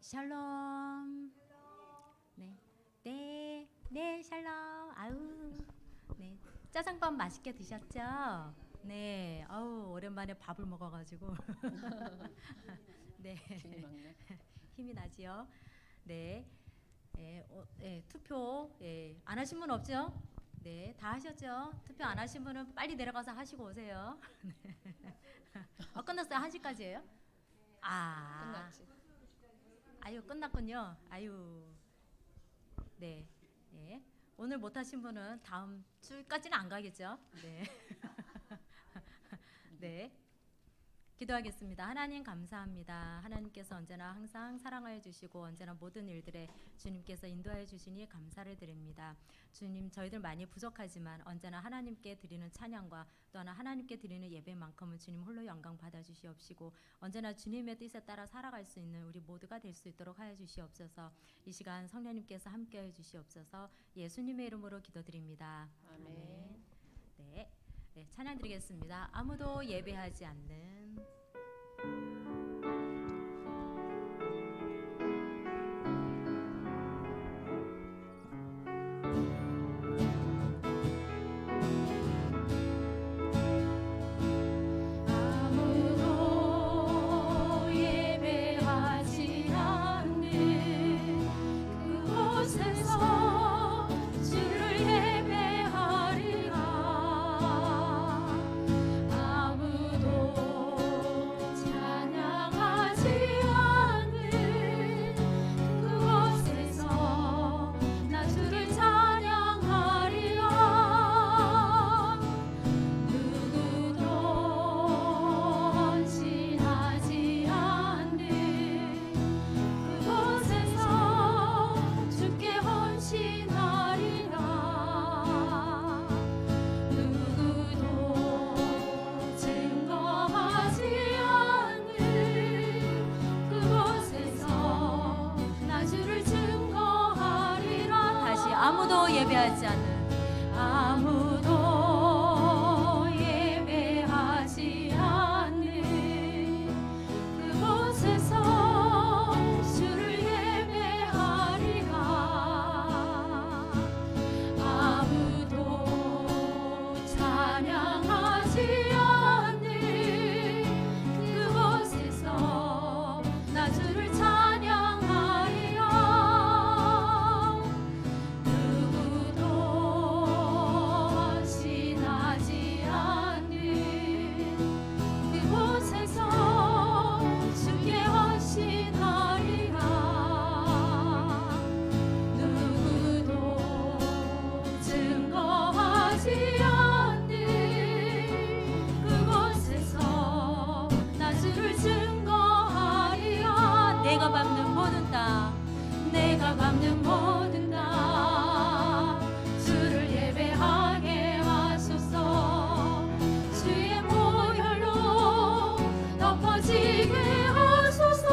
샬롬. 네, 네, 네, 샬롬. 아우, 네, 짜장밥 맛있게 드셨죠? 네, 아우 오랜만에 밥을 먹어가지고 네, 힘이 나지요. 네, 투표 안 하신 분 없죠? 네, 다 하셨죠? 투표 안 하신 분은 빨리 내려가서 하시고 오세요. 끝났어요? 1시까지예요? 끝났지. 아유, 끝났군요. 아유, 네, 네. 오늘 못 하신 분은 다음 주까지는 안 가겠죠? 네. 네. 기도하겠습니다. 하나님 감사합니다. 하나님께서 언제나 항상 사랑하여 주시고 언제나 모든 일들에 주님께서 인도하여 주시니 감사를 드립니다. 주님, 저희들 많이 부족하지만 언제나 하나님께 드리는 찬양과 또 하나님께 드리는 예배만큼은 주님 홀로 영광 받아 주시옵시고 언제나 주님의 뜻에 따라 살아갈 수 있는 우리 모두가 될 수 있도록 하여 주시옵소서. 이 시간 성령님께서 함께하여 주시옵소서. 예수님의 이름으로 기도드립니다. 아멘. 네. 네, 찬양 드리겠습니다. 아무도 예배하지 않는 아무도 예배하지 않는 아무도 예배하지 않는 그곳에서 주를 예배하리라. 아무도 찬양하지 않는 그곳에서 나 주를 찬양하리라. 내가 밟는 모든 땅, 내가 밟는 모든 땅, 주를 예배하게 하소서. 주의 보혈로 덮어지게 하소서.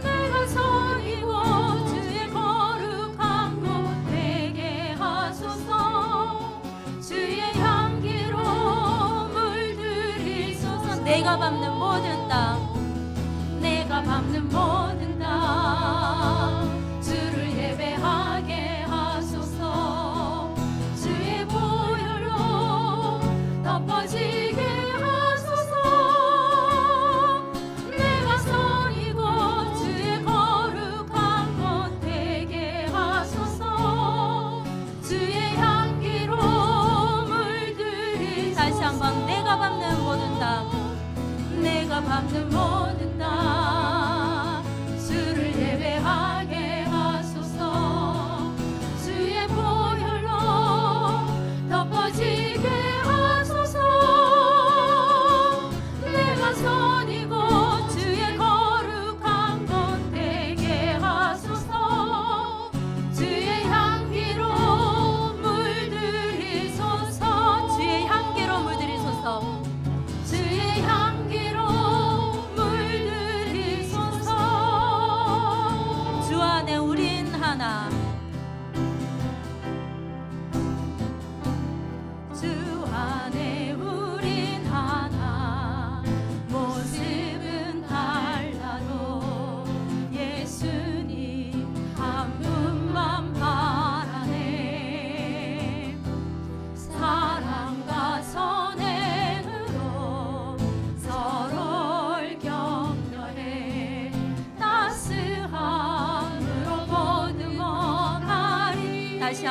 내가 선이고 주의 거룩한 곳 되게 하소서. 주의 향기로 물들이소서. 내가 밟는 모든 땅, 내가 밟는 모든 땅, 주를 예배하게 하소서. 주의 보혈로 덮어지게 하소서. 내가 선이고 주의 거룩한 곳 되게 하소서. 주의 향기로 물들이 다시 한번 내가 밟는 모든 땅, 내가 밟는 모든 땅, 주를 예배하게 하소서. 주의 보혈로 덮어지게 하소서. 내가 선이고 주의 거룩한 곳 되게 하소서. 주의 향기로 물들이소서. 주의 향기로 물들이소서. 주의 향기로 물들이소서.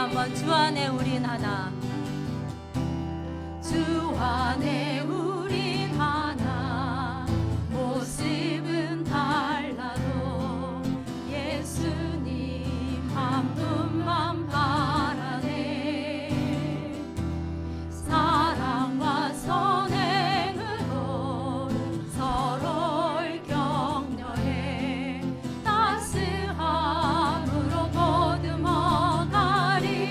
한번 주 안에 우린 하나. 주 안에 우린 하나. 모습은 달라도 예수님 한 분만 바라네. 사랑과 선행으로 서로를 격려해 따스함으로 보듬어 가리.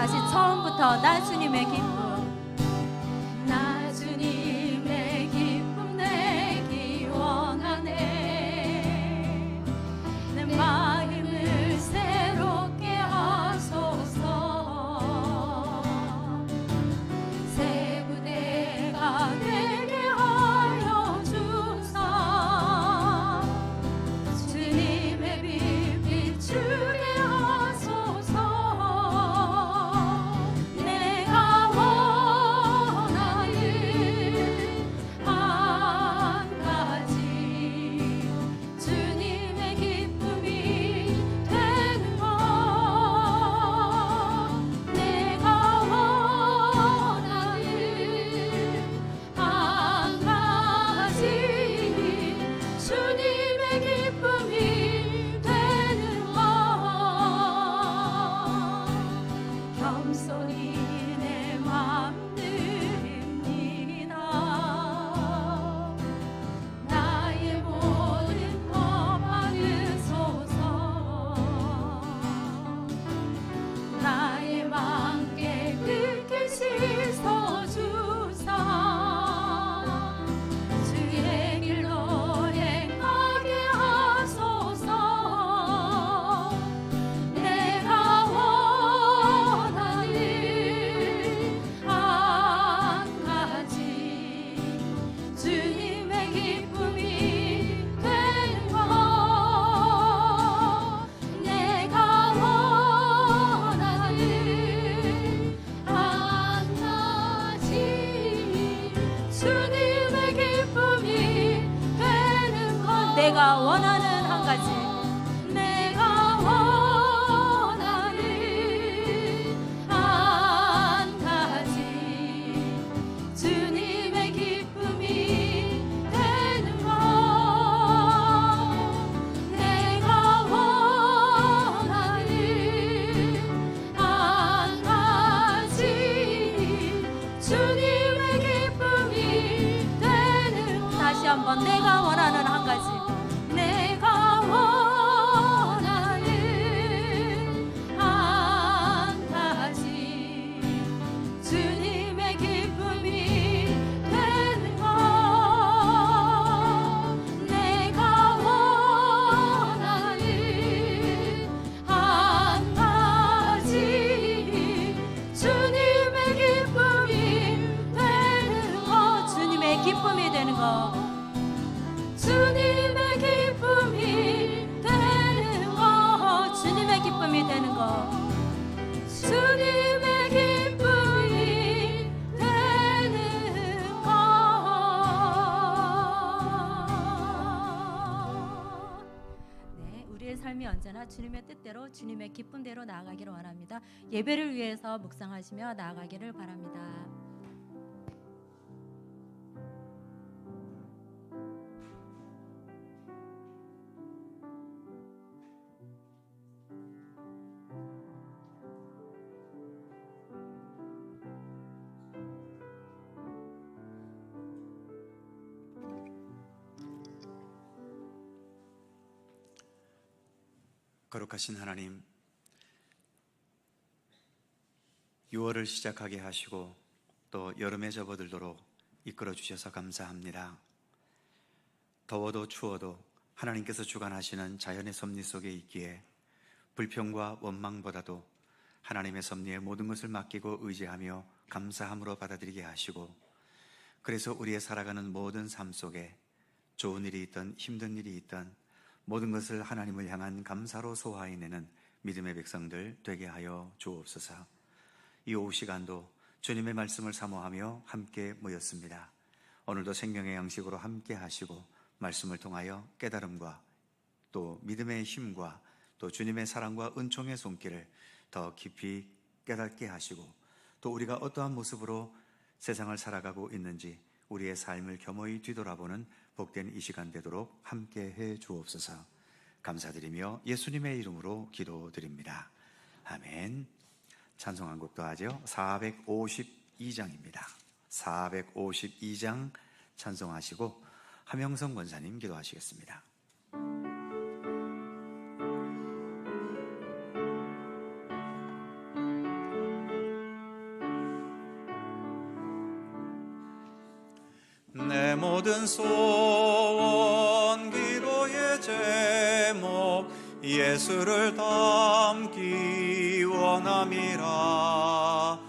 다시 처음부터 나 주님의 기쁨. 나 주님의 기쁨 내기 원하네. 내 마음을 새롭게 하소서. 새 부대가 되게 하여 주사. 주님의 빛 비추게 하소서. 내가 원하는 한 가지 주님의 기쁨이 되는 것. 내가 원하는 한 가지 주님의 기쁨이 되는 것. 겸손히 내 맘 드립니다. 나의 모든 것 받으소서. 나의 맘 깨끗게 씻어주사. 주의 길로 행하게 하소서. 내가 원하는 한 가지 주님의 기쁨이 되는 것. 내가 원하는 한 가지 주님의 기쁨이 되는 것. 내가 원하는 한 가지. 내가 원하는 한 가지 주님의 기쁨이 되는 것. 내가 원하는 한 가지 주님의 기쁨이 되는 것. 다시 한번 내가 원하는 한 가지. 내가 원하는 한 가지 주님의 기쁨이 되는 것. 내가 원하는 한 가지 주님의 기쁨이 되는 것. 주님의 기쁨이 되는 것. 주님의 기쁨이 되는 것. 주님의 기쁨이 되는 것. 주님의 기쁨이 되는 것. 네, 우리의 삶이 언제나 주님의 뜻대로 주님의 기쁨대로 나아가기를 원합니다. 예배를 위해서 묵상하시며 나아가기를 바랍니다. 거룩하신 하나님, 6월을 시작하게 하시고 또 여름에 접어들도록 이끌어 주셔서 감사합니다. 더워도 추워도 하나님께서 주관하시는 자연의 섭리 속에 있기에 불평과 원망보다도 하나님의 섭리에 모든 것을 맡기고 의지하며 감사함으로 받아들이게 하시고, 그래서 우리의 살아가는 모든 삶 속에 좋은 일이 있든 힘든 일이 있든 모든 것을 하나님을 향한 감사로 소화해내는 믿음의 백성들 되게 하여 주옵소서. 이 오후 시간도 주님의 말씀을 사모하며 함께 모였습니다. 오늘도 생명의 양식으로 함께 하시고 말씀을 통하여 깨달음과 또 믿음의 힘과 또 주님의 사랑과 은총의 손길을 더 깊이 깨닫게 하시고, 또 우리가 어떠한 모습으로 세상을 살아가고 있는지 우리의 삶을 겸허히 뒤돌아보는 복된 이 시간 되도록 함께해 주옵소서. 감사드리며 예수님의 이름으로 기도드립니다. 아멘. 찬송 한 곡도 하죠. 452장입니다. 452장 찬송하시고 하명성 권사님 기도하시겠습니다. 모든 소원 기도의 제목 예수를 담기 원함이라.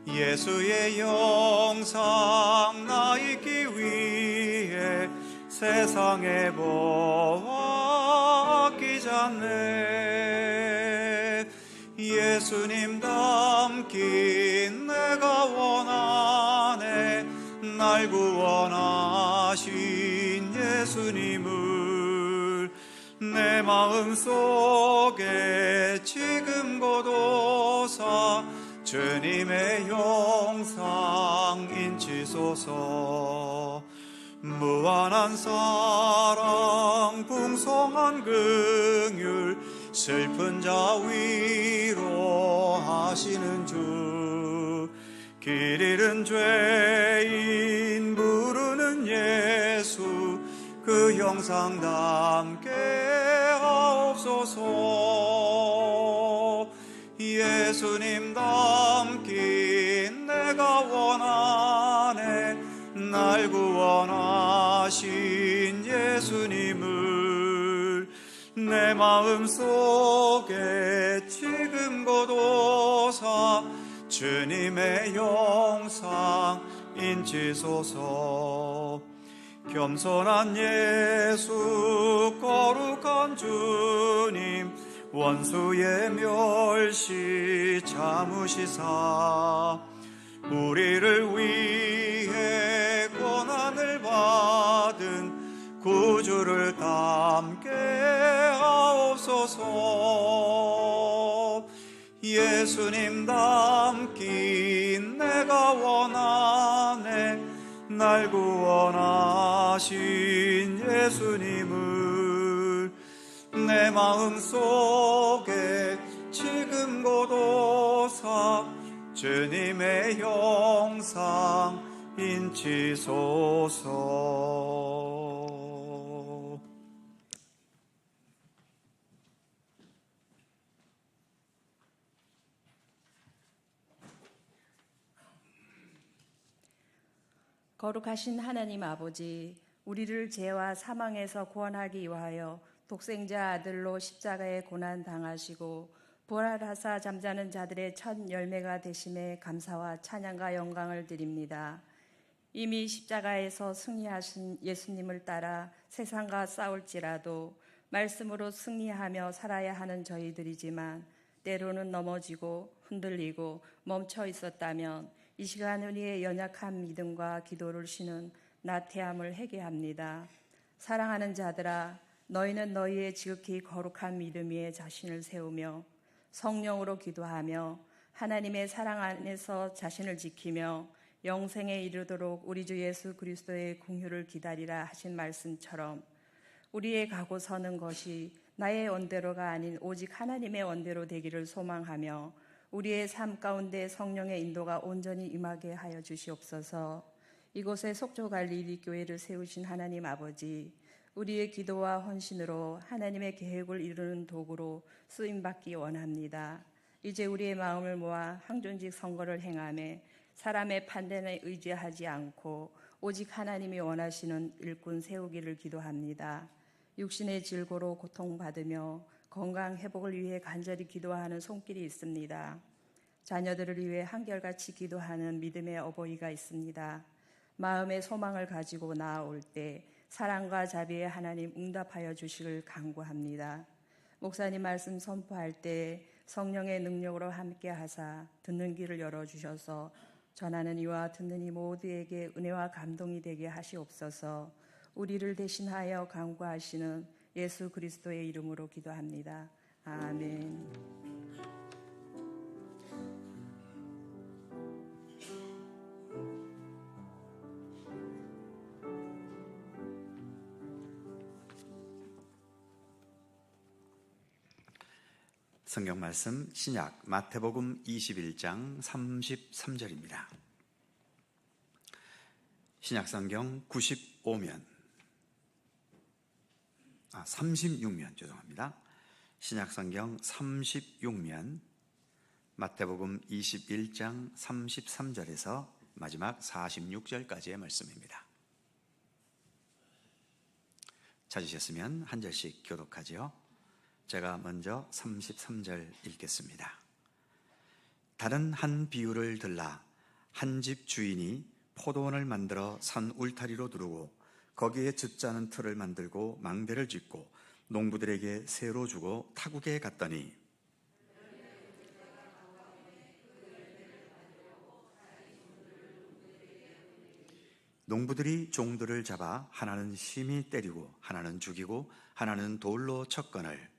예수의 영상 나 있기 위해 세상에 보아 아끼잖네. 예수님 담긴 내가 원하네. 날 구원하신 예수님을 내 마음속에 지금 고도사 주님의 영상 인치소서. 무한한 사랑 풍성한 긍휼 슬픈 자 위로하시는 주. 길 잃은 죄인 부르는 예수 그 형상 담게 하옵소서. 예수님 담긴 내가 원하네. 날 구원하신 예수님을 내 마음속에 지금 고도사 주님의 영상 인치소서. 겸손한 예수 거룩한 주님 원수의 멸시 참으시사 우리를 위해 고난을 받은 구주를 담게 하옵소서. 예수님 담긴 내가 원하네. 날 구원하신 예수님을 내 마음속에 지금 고도사 주님의 영상 인치소서. 거룩하신 하나님 아버지, 우리를 죄와 사망에서 구원하기 위하여 독생자 아들로 십자가에 고난 당하시고 부활하사 잠자는 자들의 첫 열매가 되심에 감사와 찬양과 영광을 드립니다. 이미 십자가에서 승리하신 예수님을 따라 세상과 싸울지라도 말씀으로 승리하며 살아야 하는 저희들이지만 때로는 넘어지고 흔들리고 멈춰 있었다면 이 시간 우리의 연약한 믿음과 기도를 쉬는 나태함을 회개합니다. 사랑하는 자들아, 너희는 너희의 지극히 거룩한 믿음 위에 자신을 세우며 성령으로 기도하며 하나님의 사랑 안에서 자신을 지키며 영생에 이르도록 우리 주 예수 그리스도의 긍휼을 기다리라 하신 말씀처럼 우리의 가고 서는 것이 나의 원대로가 아닌 오직 하나님의 원대로 되기를 소망하며 우리의 삶 가운데 성령의 인도가 온전히 임하게 하여 주시옵소서. 이곳에 속초 갈릴리 교회를 세우신 하나님 아버지, 우리의 기도와 헌신으로 하나님의 계획을 이루는 도구로 쓰임받기 원합니다. 이제 우리의 마음을 모아 항존직 선거를 행하며 사람의 판단에 의지하지 않고 오직 하나님이 원하시는 일꾼 세우기를 기도합니다. 육신의 질고로 고통받으며 건강 회복을 위해 간절히 기도하는 손길이 있습니다. 자녀들을 위해 한결같이 기도하는 믿음의 어버이가 있습니다. 마음의 소망을 가지고 나아올 때 사랑과 자비의 하나님 응답하여 주시길 간구합니다. 목사님 말씀 선포할 때 성령의 능력으로 함께 하사 듣는 길을 열어주셔서 전하는 이와 듣는 이 모두에게 은혜와 감동이 되게 하시옵소서. 우리를 대신하여 간구하시는 예수 그리스도의 이름으로 기도합니다. 아멘. 성경 말씀 신약 마태복음 21장 33절입니다. 신약 성경 36면 죄송합니다. 신약 성경 36면 마태복음 21장 33절에서 마지막 46절까지의 말씀입니다. 찾으셨으면 한 절씩 교독하지요. 제가 먼저 33절 읽겠습니다. 다른 한 비유를 들라. 한 집 주인이 포도원을 만들어 산 울타리로 두르고 거기에 즙자는 틀을 만들고 망대를 짓고 농부들에게 새로 주고 타국에 갔더니 농부들이 종들을 잡아 하나는 심히 때리고 하나는 죽이고 하나는 돌로 쳤거늘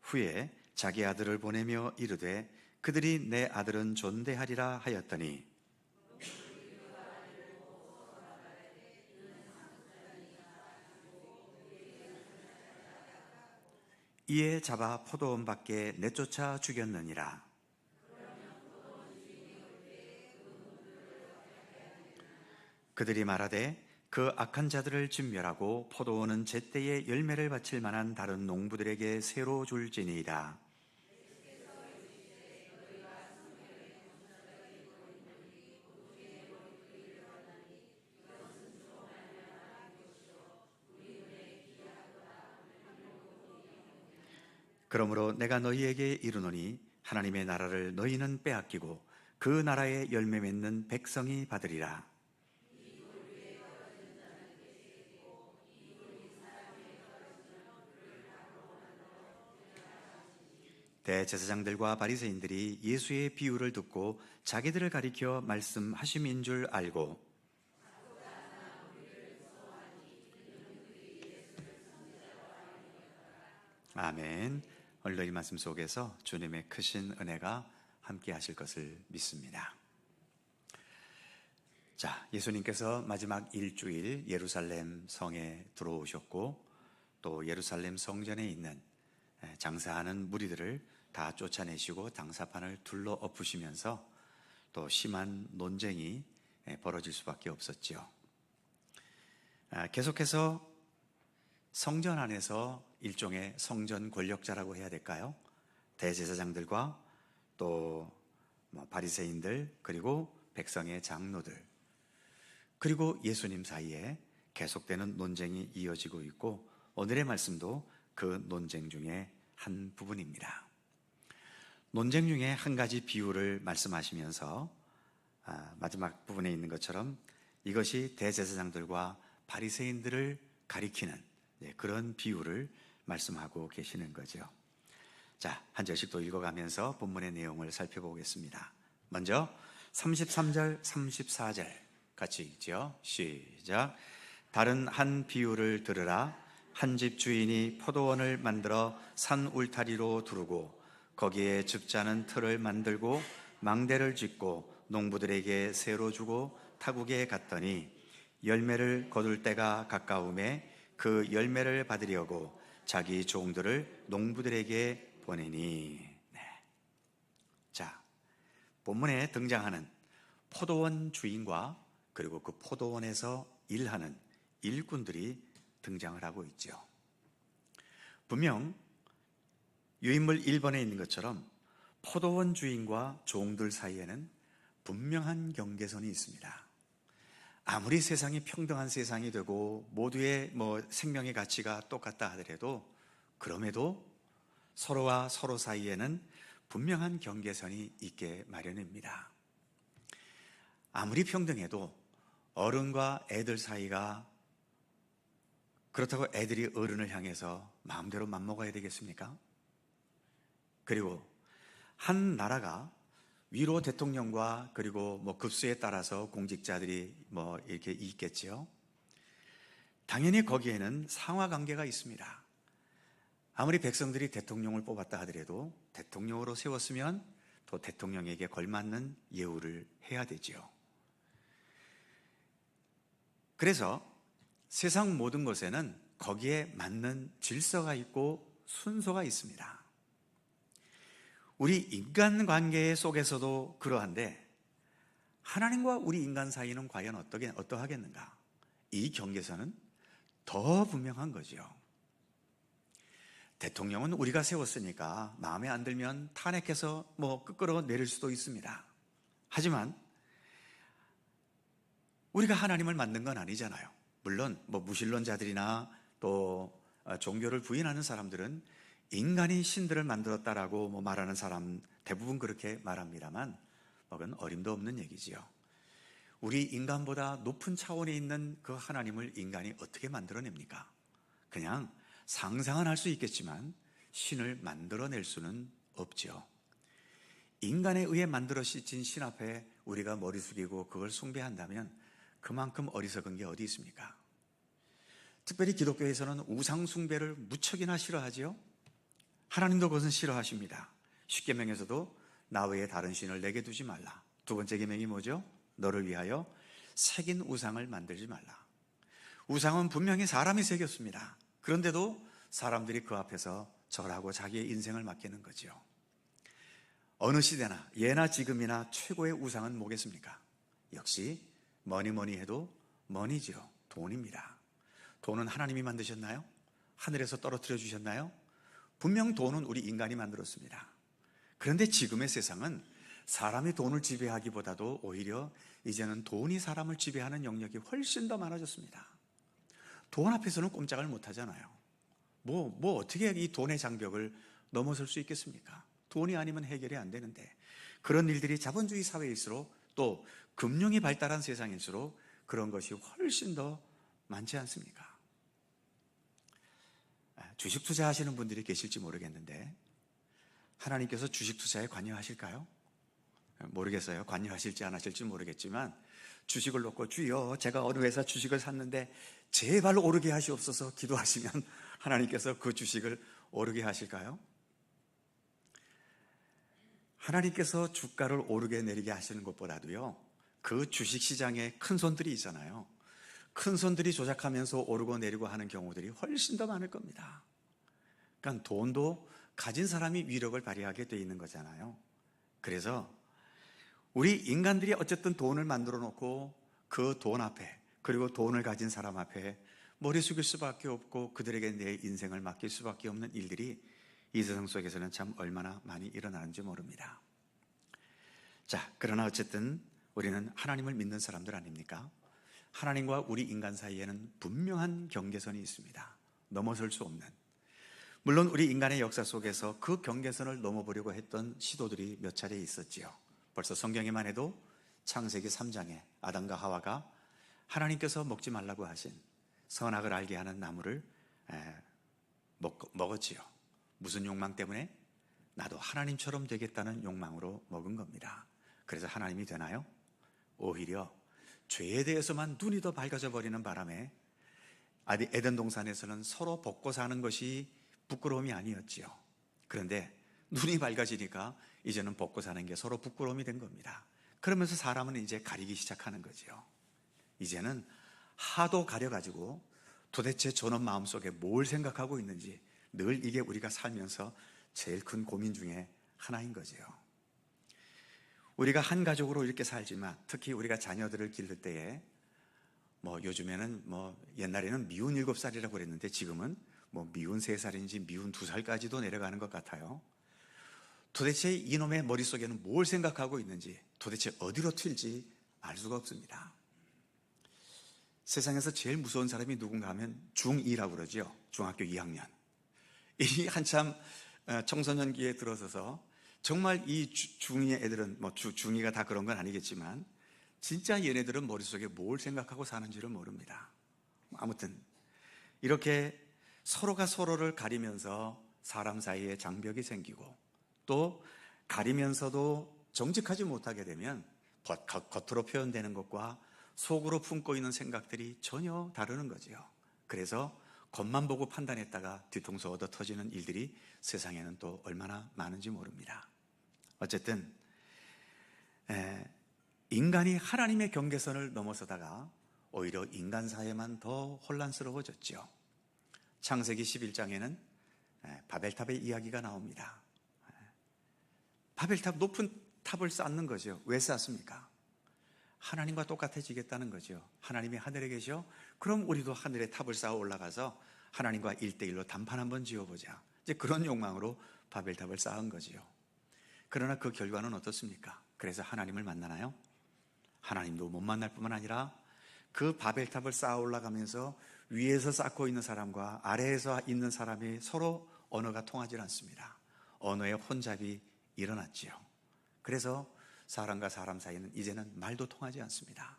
후에 자기 아들을 보내며 이르되 그들이 내 아들은 존대하리라 하였더니 이에 잡아 포도원 밖에 내쫓아 죽였느니라. 그들이 말하되 그 악한 자들을 진멸하고 포도원은 제때에 열매를 바칠 만한 다른 농부들에게 새로 줄지니이다. 그러므로 내가 너희에게 이르노니 하나님의 나라를 너희는 빼앗기고 그 나라의 열매 맺는 백성이 받으리라. 대제사장들과 바리새인들이 예수의 비유를 듣고 자기들을 가리켜 말씀하심인 줄 알고 아멘. 오늘도 이 말씀 속에서 주님의 크신 은혜가 함께 하실 것을 믿습니다. 자, 예수님께서 마지막 일주일 예루살렘 성에 들어오셨고 또 예루살렘 성전에 있는 장사하는 무리들을 다 쫓아내시고 당사판을 둘러 엎으시면서 또 심한 논쟁이 벌어질 수밖에 없었지요. 계속해서 성전 안에서 일종의 성전 권력자라고 해야 될까요? 대제사장들과 또 바리새인들 그리고 백성의 장로들 그리고 예수님 사이에 계속되는 논쟁이 이어지고 있고 오늘의 말씀도 그 논쟁 중에 한 부분입니다. 논쟁 중에 한 가지 비유를 말씀하시면서 마지막 부분에 있는 것처럼 이것이 대제사장들과 바리새인들을 가리키는 그런 비유를 말씀하고 계시는 거죠. 자, 한 절씩 또 읽어가면서 본문의 내용을 살펴보겠습니다. 먼저 33절, 34절 같이 읽죠. 시작. 다른 한 비유를 들으라. 한 집 주인이 포도원을 만들어 산 울타리로 두르고 거기에 즙자는 틀을 만들고 망대를 짓고 농부들에게 새로 주고 타국에 갔더니 열매를 거둘 때가 가까움에 그 열매를 받으려고 자기 종들을 농부들에게 보내니. 자, 본문에 등장하는 포도원 주인과 그리고 그 포도원에서 일하는 일꾼들이 등장을 하고 있죠. 분명 유인물 1번에 있는 것처럼 포도원 주인과 종들 사이에는 분명한 경계선이 있습니다. 아무리 세상이 평등한 세상이 되고 모두의 생명의 가치가 똑같다 하더라도 그럼에도 서로와 서로 사이에는 분명한 경계선이 있게 마련입니다. 아무리 평등해도 어른과 애들 사이가 그렇다고 애들이 어른을 향해서 마음대로 맘먹어야 되겠습니까? 그리고 한 나라가 위로 대통령과 그리고 급수에 따라서 공직자들이 이렇게 있겠지요. 당연히 거기에는 상하 관계가 있습니다. 아무리 백성들이 대통령을 뽑았다 하더라도 대통령으로 세웠으면 또 대통령에게 걸맞는 예우를 해야 되지요. 그래서 세상 모든 것에는 거기에 맞는 질서가 있고 순서가 있습니다. 우리 인간관계 속에서도 그러한데 하나님과 우리 인간 사이는 과연 어떠하겠는가? 이 경계선은 더 분명한 거죠. 대통령은 우리가 세웠으니까 마음에 안 들면 탄핵해서 끄끌어 내릴 수도 있습니다. 하지만 우리가 하나님을 만든 건 아니잖아요. 물론 뭐 무신론자들이나 또 종교를 부인하는 사람들은 인간이 신들을 만들었다라고 뭐 말하는 사람 대부분 그렇게 말합니다만 그건 어림도 없는 얘기지요. 우리 인간보다 높은 차원에 있는 그 하나님을 인간이 어떻게 만들어냅니까? 그냥 상상은 할 수 있겠지만 신을 만들어낼 수는 없죠. 인간에 의해 만들어진 신 앞에 우리가 머리 숙이고 그걸 숭배한다면 그만큼 어리석은 게 어디 있습니까? 특별히 기독교에서는 우상 숭배를 무척이나 싫어하지요. 하나님도 그것은 싫어하십니다. 십계명에서도 나 외에 다른 신을 내게 두지 말라. 두 번째 계명이 뭐죠? 너를 위하여 새긴 우상을 만들지 말라. 우상은 분명히 사람이 새겼습니다. 그런데도 사람들이 그 앞에서 절하고 자기의 인생을 맡기는 거죠. 어느 시대나 예나 지금이나 최고의 우상은 뭐겠습니까? 역시 뭐니 해도 머니지요. 돈입니다. 돈은 하나님이 만드셨나요? 하늘에서 떨어뜨려 주셨나요? 분명 돈은 우리 인간이 만들었습니다. 그런데 지금의 세상은 사람이 돈을 지배하기보다도 오히려 이제는 돈이 사람을 지배하는 영역이 훨씬 더 많아졌습니다. 돈 앞에서는 꼼짝을 못 하잖아요. 어떻게 이 돈의 장벽을 넘어설 수 있겠습니까? 돈이 아니면 해결이 안 되는데, 그런 일들이 자본주의 사회일수록 또 금융이 발달한 세상일수록 그런 것이 훨씬 더 많지 않습니까? 주식 투자하시는 분들이 계실지 모르겠는데 하나님께서 주식 투자에 관여하실까요? 모르겠어요. 관여하실지 안 하실지 모르겠지만 주식을 놓고 주여 제가 어느 회사 주식을 샀는데 제발 오르게 하시옵소서 기도하시면 하나님께서 그 주식을 오르게 하실까요? 하나님께서 주가를 오르게 내리게 하시는 것보다도요, 그 주식시장에 큰 손들이 있잖아요. 큰 손들이 조작하면서 오르고 내리고 하는 경우들이 훨씬 더 많을 겁니다. 그러니까 돈도 가진 사람이 위력을 발휘하게 돼 있는 거잖아요. 그래서 우리 인간들이 어쨌든 돈을 만들어 놓고 그 돈 앞에, 그리고 돈을 가진 사람 앞에 머리 숙일 수밖에 없고 그들에게 내 인생을 맡길 수밖에 없는 일들이 이 세상 속에서는 참 얼마나 많이 일어나는지 모릅니다. 자, 그러나 어쨌든 우리는 하나님을 믿는 사람들 아닙니까? 하나님과 우리 인간 사이에는 분명한 경계선이 있습니다. 넘어설 수 없는. 물론 우리 인간의 역사 속에서 그 경계선을 넘어보려고 했던 시도들이 몇 차례 있었지요. 벌써 성경에만 해도 창세기 3장에 아담과 하와가 하나님께서 먹지 말라고 하신 선악을 알게 하는 나무를 먹었지요. 무슨 욕망 때문에? 나도 하나님처럼 되겠다는 욕망으로 먹은 겁니다. 그래서 하나님이 되나요? 오히려 죄에 대해서만 눈이 더 밝아져 버리는 바람에 에덴 동산에서는 서로 벗고 사는 것이 부끄러움이 아니었지요. 그런데 눈이 밝아지니까 이제는 벗고 사는 게 서로 부끄러움이 된 겁니다. 그러면서 사람은 이제 가리기 시작하는 거죠. 이제는 하도 가려가지고 도대체 저는 마음속에 뭘 생각하고 있는지 늘 이게 우리가 살면서 제일 큰 고민 중에 하나인 거죠. 우리가 한 가족으로 이렇게 살지만 특히 우리가 자녀들을 기를 때에 요즘에는 옛날에는 미운 7살이라고 그랬는데 지금은 미운 3살인지 미운 2살까지도 내려가는 것 같아요. 도대체 이놈의 머릿속에는 뭘 생각하고 있는지, 도대체 어디로 튈지 알 수가 없습니다. 세상에서 제일 무서운 사람이 누군가 하면 중2라고 그러죠. 중학교 2학년. 이 한참 청소년기에 들어서서 정말 이 중2의 애들은 중2가 다 그런 건 아니겠지만 진짜 얘네들은 머릿속에 뭘 생각하고 사는지를 모릅니다. 아무튼 이렇게 서로가 서로를 가리면서 사람 사이에 장벽이 생기고 또 가리면서도 정직하지 못하게 되면 겉으로 표현되는 것과 속으로 품고 있는 생각들이 전혀 다르는 거죠. 그래서 겉만 보고 판단했다가 뒤통수 얻어 터지는 일들이 세상에는 또 얼마나 많은지 모릅니다. 어쨌든 인간이 하나님의 경계선을 넘어서다가 오히려 인간 사회만 더 혼란스러워졌죠. 창세기 11장에는 바벨탑의 이야기가 나옵니다. 바벨탑, 높은 탑을 쌓는 거죠. 왜 쌓습니까? 하나님과 똑같아지겠다는 거죠. 하나님이 하늘에 계셔? 그럼 우리도 하늘에 탑을 쌓아 올라가서 하나님과 1대1로 단판 한번 지어보자. 이제 그런 욕망으로 바벨탑을 쌓은 거지요. 그러나 그 결과는 어떻습니까? 그래서 하나님을 만나나요? 하나님도 못 만날 뿐만 아니라 그 바벨탑을 쌓아 올라가면서 위에서 쌓고 있는 사람과 아래에서 있는 사람이 서로 언어가 통하지 않습니다. 언어의 혼잡이 일어났지요. 그래서 사람과 사람 사이는 이제는 말도 통하지 않습니다.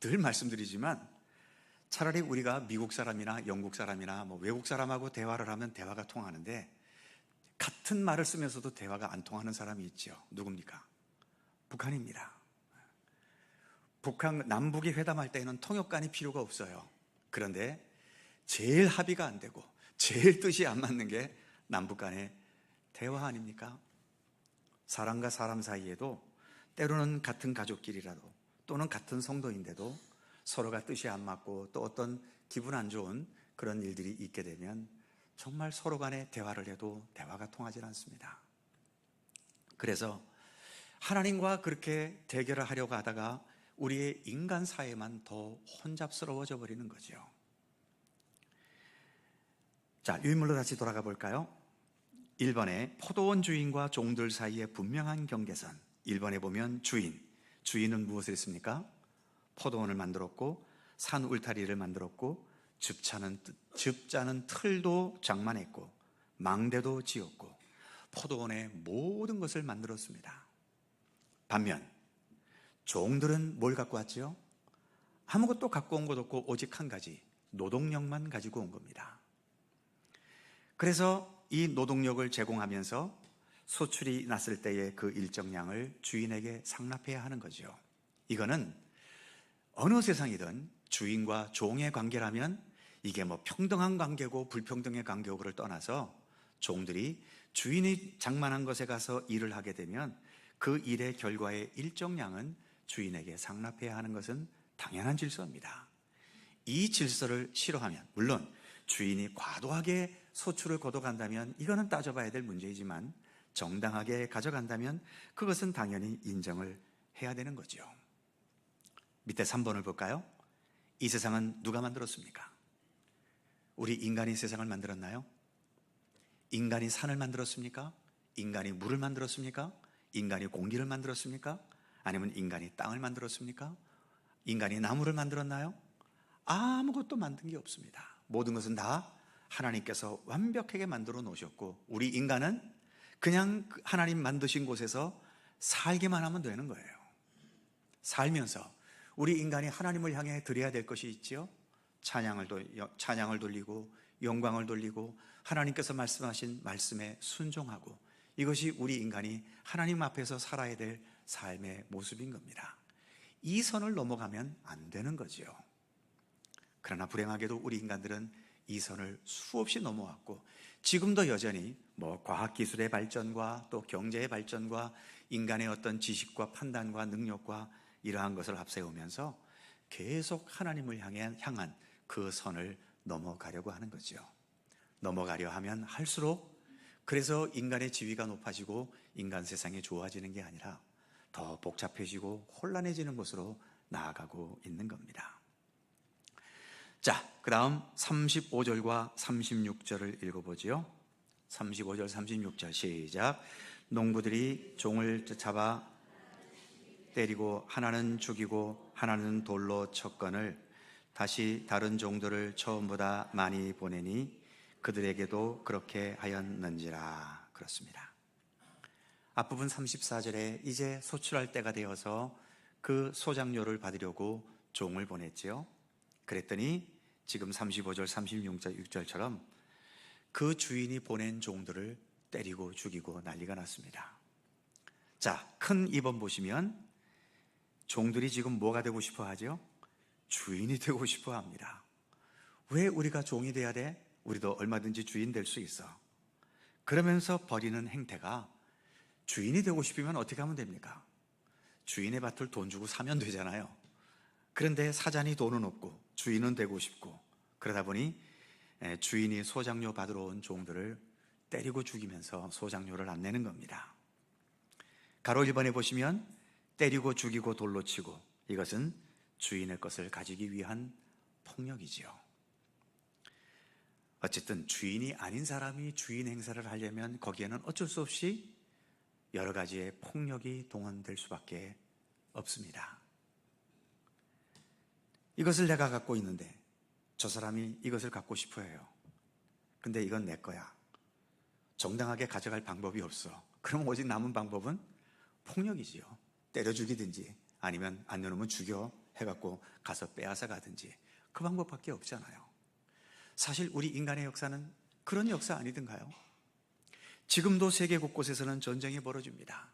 늘 말씀드리지만 차라리 우리가 미국 사람이나 영국 사람이나 외국 사람하고 대화를 하면 대화가 통하는데 같은 말을 쓰면서도 대화가 안 통하는 사람이 있죠. 누굽니까? 북한입니다. 북한 남북이 회담할 때에는 통역관이 필요가 없어요. 그런데 제일 합의가 안 되고 제일 뜻이 안 맞는 게 남북 간의 대화 아닙니까? 사람과 사람 사이에도 때로는 같은 가족끼리라도 또는 같은 성도인데도 서로가 뜻이 안 맞고 또 어떤 기분 안 좋은 그런 일들이 있게 되면 정말 서로 간에 대화를 해도 대화가 통하지 않습니다. 그래서 하나님과 그렇게 대결을 하려고 하다가 우리의 인간 사회만 더 혼잡스러워져 버리는 거죠. 자, 유인물로 다시 돌아가 볼까요? 1번에 포도원 주인과 종들 사이에 분명한 경계선. 1번에 보면 주인은 무엇을 했습니까? 포도원을 만들었고 산 울타리를 만들었고 즙자는 틀도 장만했고 망대도 지었고 포도원의 모든 것을 만들었습니다. 반면 종들은 뭘 갖고 왔죠? 아무것도 갖고 온 것 없고 오직 한 가지, 노동력만 가지고 온 겁니다. 그래서 이 노동력을 제공하면서 소출이 났을 때의 그 일정량을 주인에게 상납해야 하는 거죠. 이거는 어느 세상이든 주인과 종의 관계라면 이게 평등한 관계고 불평등의 관계고를 떠나서 종들이 주인이 장만한 것에 가서 일을 하게 되면 그 일의 결과의 일정량은 주인에게 상납해야 하는 것은 당연한 질서입니다. 이 질서를 싫어하면, 물론 주인이 과도하게 소출을 걷어간다면 이거는 따져봐야 될 문제이지만 정당하게 가져간다면 그것은 당연히 인정을 해야 되는 거죠. 밑에 3번을 볼까요? 이 세상은 누가 만들었습니까? 우리 인간이 세상을 만들었나요? 인간이 산을 만들었습니까? 인간이 물을 만들었습니까? 인간이 공기를 만들었습니까? 아니면 인간이 땅을 만들었습니까? 인간이 나무를 만들었나요? 아무것도 만든 게 없습니다. 모든 것은 다 하나님께서 완벽하게 만들어 놓으셨고 우리 인간은 그냥 하나님 만드신 곳에서 살기만 하면 되는 거예요. 살면서 우리 인간이 하나님을 향해 드려야 될 것이 있지요. 찬양을 돌리고 영광을 돌리고 하나님께서 말씀하신 말씀에 순종하고, 이것이 우리 인간이 하나님 앞에서 살아야 될 삶의 모습인 겁니다. 이 선을 넘어가면 안 되는 거지요. 그러나 불행하게도 우리 인간들은 이 선을 수없이 넘어왔고 지금도 여전히 과학기술의 발전과 또 경제의 발전과 인간의 어떤 지식과 판단과 능력과 이러한 것을 앞세우면서 계속 하나님을 향한 그 선을 넘어가려고 하는 거죠. 넘어가려 하면 할수록 그래서 인간의 지위가 높아지고 인간 세상이 좋아지는 게 아니라 더 복잡해지고 혼란해지는 곳으로 나아가고 있는 겁니다. 자, 그 다음 35절과 36절을 읽어보지요. 35절 36절 시작. 농부들이 종을 잡아 때리고 하나는 죽이고 하나는 돌로 쳤거늘 다시 다른 종들을 처음보다 많이 보내니 그들에게도 그렇게 하였는지라. 그렇습니다. 앞부분 34절에 이제 소출할 때가 되어서 그 소장료를 받으려고 종을 보냈지요. 그랬더니 지금 35절 36절처럼 그 주인이 보낸 종들을 때리고 죽이고 난리가 났습니다. 자, 큰 2번 보시면 종들이 지금 뭐가 되고 싶어 하죠? 주인이 되고 싶어 합니다. 왜 우리가 종이 돼야 돼? 우리도 얼마든지 주인 될 수 있어. 그러면서 벌이는 행태가, 주인이 되고 싶으면 어떻게 하면 됩니까? 주인의 밭을 돈 주고 사면 되잖아요. 그런데 사자니 돈은 없고 주인은 되고 싶고, 그러다 보니 주인이 소장료 받으러 온 종들을 때리고 죽이면서 소장료를 안 내는 겁니다. 가로 1번에 보시면 때리고 죽이고 돌로 치고, 이것은 주인의 것을 가지기 위한 폭력이지요. 어쨌든 주인이 아닌 사람이 주인 행사를 하려면 거기에는 어쩔 수 없이 여러 가지의 폭력이 동원될 수밖에 없습니다. 이것을 내가 갖고 있는데 저 사람이 이것을 갖고 싶어 해요. 근데 이건 내 거야. 정당하게 가져갈 방법이 없어. 그럼 오직 남은 방법은 폭력이지요. 때려 죽이든지 아니면 안 내놓으면 죽여 해갖고 가서 빼앗아 가든지 그 방법밖에 없잖아요. 사실 우리 인간의 역사는 그런 역사 아니든가요? 지금도 세계 곳곳에서는 전쟁이 벌어집니다.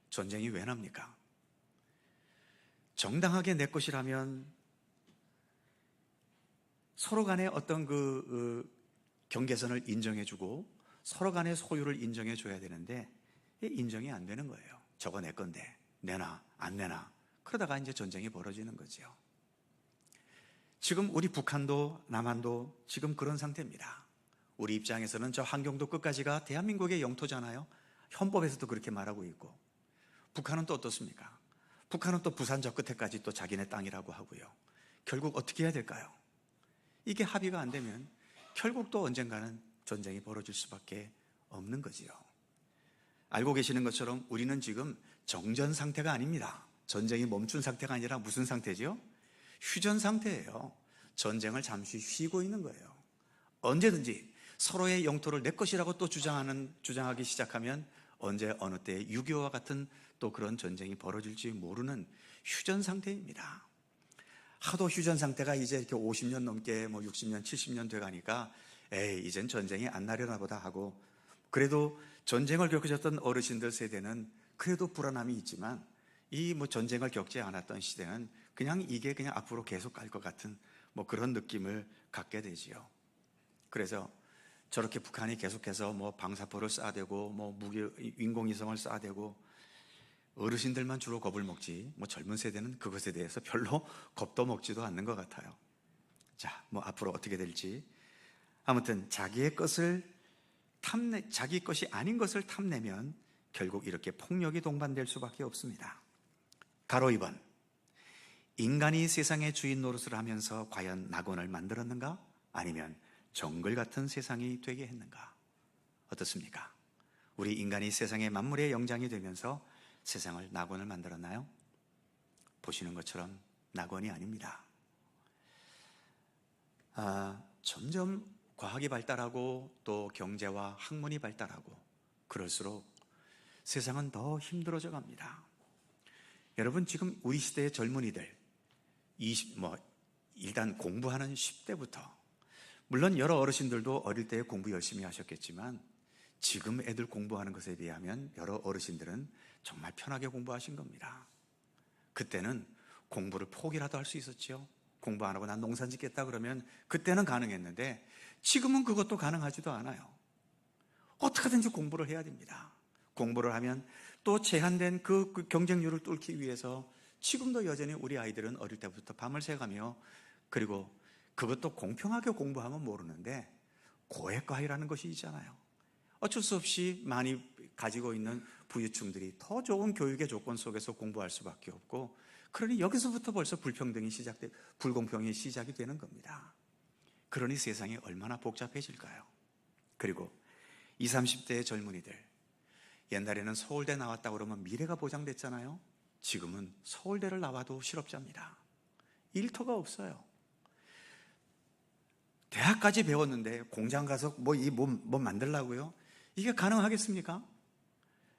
전쟁이 왜 납니까? 정당하게 내 것이라면 서로 간에 어떤 경계선을 인정해주고 서로 간의 소유를 인정해줘야 되는데 인정이 안 되는 거예요. 저거 내 건데 내놔 안 내놔 그러다가 이제 전쟁이 벌어지는 거죠. 지금 우리 북한도 남한도 지금 그런 상태입니다. 우리 입장에서는 저 한경도 끝까지가 대한민국의 영토잖아요. 헌법에서도 그렇게 말하고 있고 북한은 또 어떻습니까? 북한은 또 부산 저 끝에까지 또 자기네 땅이라고 하고요. 결국 어떻게 해야 될까요? 이게 합의가 안 되면 결국 또 언젠가는 전쟁이 벌어질 수밖에 없는 거지요. 알고 계시는 것처럼 우리는 지금 정전 상태가 아닙니다. 전쟁이 멈춘 상태가 아니라 무슨 상태죠? 휴전 상태예요. 전쟁을 잠시 쉬고 있는 거예요. 언제든지 서로의 영토를 내 것이라고 또 주장하기 시작하면 언제 어느 때 6.25와 같은 또 그런 전쟁이 벌어질지 모르는 휴전 상태입니다. 하도 휴전 상태가 이제 이렇게 50년 넘게 60년, 70년 돼가니까 이젠 전쟁이 안 나려나 보다 하고 그래도 전쟁을 겪으셨던 어르신들 세대는 그래도 불안함이 있지만 이 전쟁을 겪지 않았던 시대는 이게 그냥 앞으로 계속 갈 것 같은 그런 느낌을 갖게 되지요. 그래서 저렇게 북한이 계속해서 방사포를 쏴대고 무기 인공위성을 쏴대고 어르신들만 주로 겁을 먹지 젊은 세대는 그것에 대해서 별로 겁도 먹지도 않는 것 같아요. 자, 앞으로 어떻게 될지 아무튼 자기 것이 아닌 것을 탐내면 결국 이렇게 폭력이 동반될 수밖에 없습니다. 가로 2번 인간이 세상의 주인 노릇을 하면서 과연 낙원을 만들었는가? 아니면 정글 같은 세상이 되게 했는가? 어떻습니까? 우리 인간이 세상의 만물의 영장이 되면서 세상을 낙원을 만들었나요? 보시는 것처럼 낙원이 아닙니다. 점점 과학이 발달하고 또 경제와 학문이 발달하고 그럴수록 세상은 더 힘들어져 갑니다. 여러분 지금 우리 시대의 젊은이들 일단 공부하는 10대부터 물론 여러 어르신들도 어릴 때 공부 열심히 하셨겠지만 지금 애들 공부하는 것에 비하면 여러 어르신들은 정말 편하게 공부하신 겁니다. 그때는 공부를 포기라도 할 수 있었죠. 공부 안 하고 난 농사 짓겠다 그러면 그때는 가능했는데 지금은 그것도 가능하지도 않아요. 어떻게든지 공부를 해야 됩니다. 공부를 하면 또 제한된 그 경쟁률을 뚫기 위해서 지금도 여전히 우리 아이들은 어릴 때부터 밤을 새가며 그리고 그것도 공평하게 공부하면 모르는데 고액과외라는 것이 있잖아요. 어쩔 수 없이 많이 가지고 있는 부유층들이 더 좋은 교육의 조건 속에서 공부할 수밖에 없고 그러니 여기서부터 벌써 불공평이 시작이 되는 겁니다. 그러니 세상이 얼마나 복잡해질까요? 그리고 20, 30대의 젊은이들 옛날에는 서울대 나왔다고 그러면 미래가 보장됐잖아요. 지금은 서울대를 나와도 실업자입니다. 일터가 없어요. 대학까지 배웠는데 공장 가서 뭐 만들라고요? 이게 가능하겠습니까?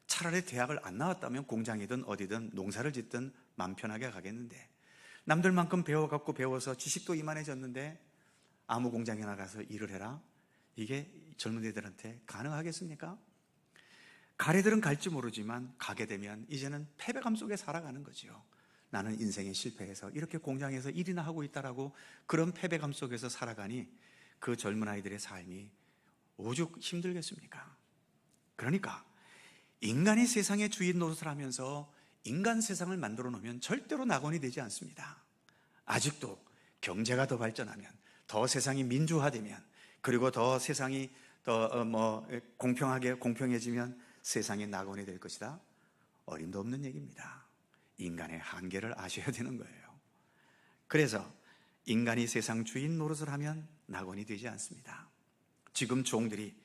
차라리 대학을 안 나왔다면 공장이든 어디든 농사를 짓든 맘 편하게 가겠는데 남들만큼 배워서 지식도 이만해졌는데 아무 공장에 나가서 일을 해라? 이게 젊은이들한테 가능하겠습니까? 가래들은 갈지 모르지만 가게 되면 이제는 패배감 속에 살아가는 거죠. 나는 인생에 실패해서 이렇게 공장에서 일이나 하고 있다라고 그런 패배감 속에서 살아가니 그 젊은 아이들의 삶이 오죽 힘들겠습니까? 그러니까 인간이 세상의 주인 노릇을 하면서 인간 세상을 만들어 놓으면 절대로 낙원이 되지 않습니다. 아직도 경제가 더 발전하면 더 세상이 민주화되면 그리고 더 세상이 더 공평해지면 세상이 낙원이 될 것이다. 어림도 없는 얘기입니다. 인간의 한계를 아셔야 되는 거예요. 그래서 인간이 세상 주인 노릇을 하면 낙원이 되지 않습니다. 지금 종들이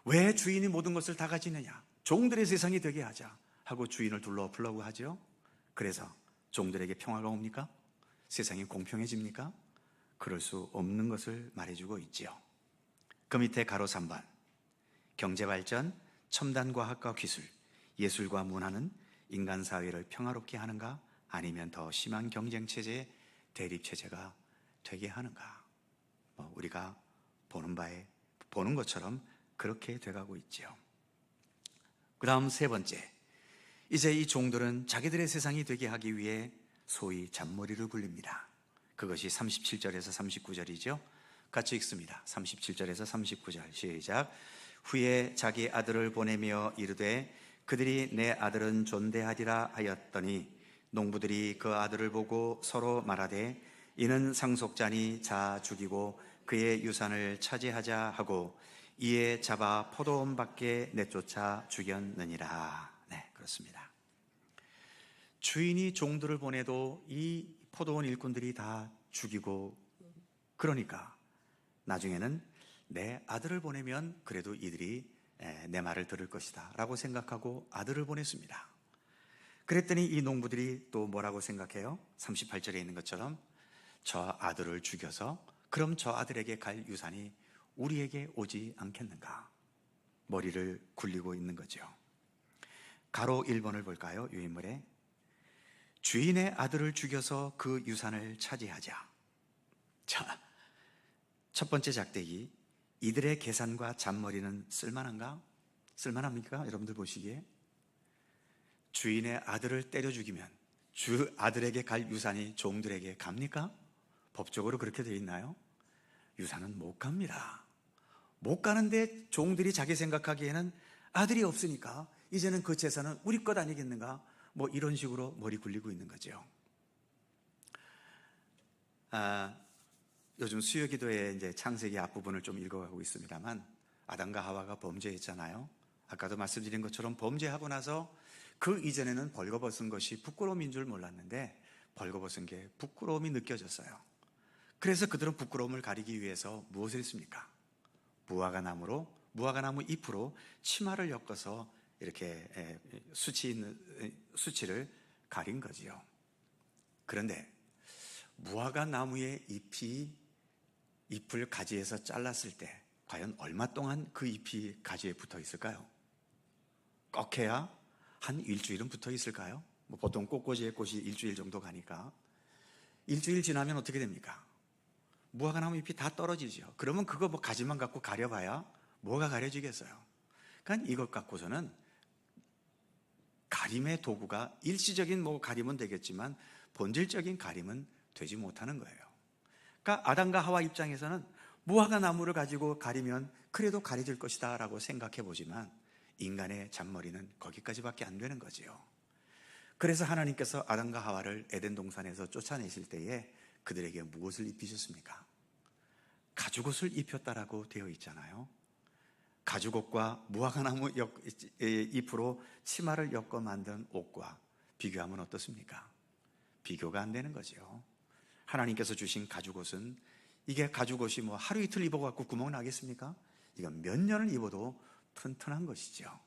왜 주인이 모든 것을 다 가지느냐? 종들의 세상이 되게 하자 하고 주인을 둘러엎으려고 하죠. 그래서 종들에게 평화가 옵니까? 세상이 공평해집니까? 그럴 수 없는 것을 말해주고 있지요. 그 밑에 가로 3번, 경제발전, 첨단과학과 기술, 예술과 문화는 인간 사회를 평화롭게 하는가? 아니면 더 심한 경쟁체제, 대립체제가 되게 하는가? 우리가 보는 것처럼 그렇게 돼가고 있지요. 그 다음 세 번째, 이제 이 종들은 자기들의 세상이 되게 하기 위해 소위 잔머리를 굴립니다. 그것이 37절에서 39절이죠. 같이 읽습니다. 37절에서 39절 시작. 후에 자기 아들을 보내며 이르되 그들이 내 아들은 존대하리라 하였더니 농부들이 그 아들을 보고 서로 말하되 이는 상속자니 자 죽이고 그의 유산을 차지하자 하고 이에 잡아 포도원 밖에 내쫓아 죽였느니라. 네, 그렇습니다. 주인이 종들을 보내도 이 포도원 일꾼들이 다 죽이고, 그러니까 나중에는 내 아들을 보내면 그래도 이들이 내 말을 들을 것이다 라고 생각하고 아들을 보냈습니다. 그랬더니 이 농부들이 또 뭐라고 생각해요? 38절에 있는 것처럼 저 아들을 죽여서 그럼 저 아들에게 갈 유산이 우리에게 오지 않겠는가? 머리를 굴리고 있는 거죠. 가로 1번을 볼까요? 유인물에 주인의 아들을 죽여서 그 유산을 차지하자. 자, 첫 번째 작대기, 이들의 계산과 잔머리는 쓸만한가? 쓸만합니까? 여러분들 보시기에 주인의 아들을 때려 죽이면 주 아들에게 갈 유산이 종들에게 갑니까? 법적으로 그렇게 되어 있나요? 유산은 못 갑니다. 못 가는데 종들이 자기 생각하기에는 아들이 없으니까 이제는 그 재산은 우리 것 아니겠는가? 뭐 이런 식으로 머리 굴리고 있는 거죠. 요즘 수요기도의 이제 창세기 앞부분을 좀 읽어가고 있습니다만 아담과 하와가 범죄했잖아요. 아까도 말씀드린 것처럼 범죄하고 나서 그 이전에는 벌거벗은 것이 부끄러움인 줄 몰랐는데 벌거벗은 게 부끄러움이 느껴졌어요. 그래서 그들은 부끄러움을 가리기 위해서 무엇을 했습니까? 무화과나무 잎으로 치마를 엮어서 이렇게 수치를 가린 거지요. 그런데 무화과나무의 잎을 가지에서 잘랐을 때 과연 얼마 동안 그 잎이 가지에 붙어 있을까요? 꼭 해야 한 일주일은 붙어 있을까요? 보통 꽃꽂이의 꽃이 일주일 정도 가니까 일주일 지나면 어떻게 됩니까? 무화과나무 잎이 다 떨어지죠. 그러면 그거 가지만 갖고 가려봐야 뭐가 가려지겠어요? 그러니까 이것 갖고서는 가림의 도구가 일시적인 가림은 되겠지만 본질적인 가림은 되지 못하는 거예요. 그러니까 아담과 하와 입장에서는 무화과나무를 가지고 가리면 그래도 가려질 것이다 라고 생각해 보지만 인간의 잔머리는 거기까지밖에 안 되는 거지요. 그래서 하나님께서 아담과 하와를 에덴 동산에서 쫓아내실 때에 그들에게 무엇을 입히셨습니까? 가죽옷을 입혔다라고 되어 있잖아요. 가죽옷과 무화과나무 잎으로 치마를 엮어 만든 옷과 비교하면 어떻습니까? 비교가 안 되는 거죠. 하나님께서 주신 가죽옷은 이게 가죽옷이 하루 이틀 입어갖고 구멍 나겠습니까? 이건 몇 년을 입어도 튼튼한 것이죠.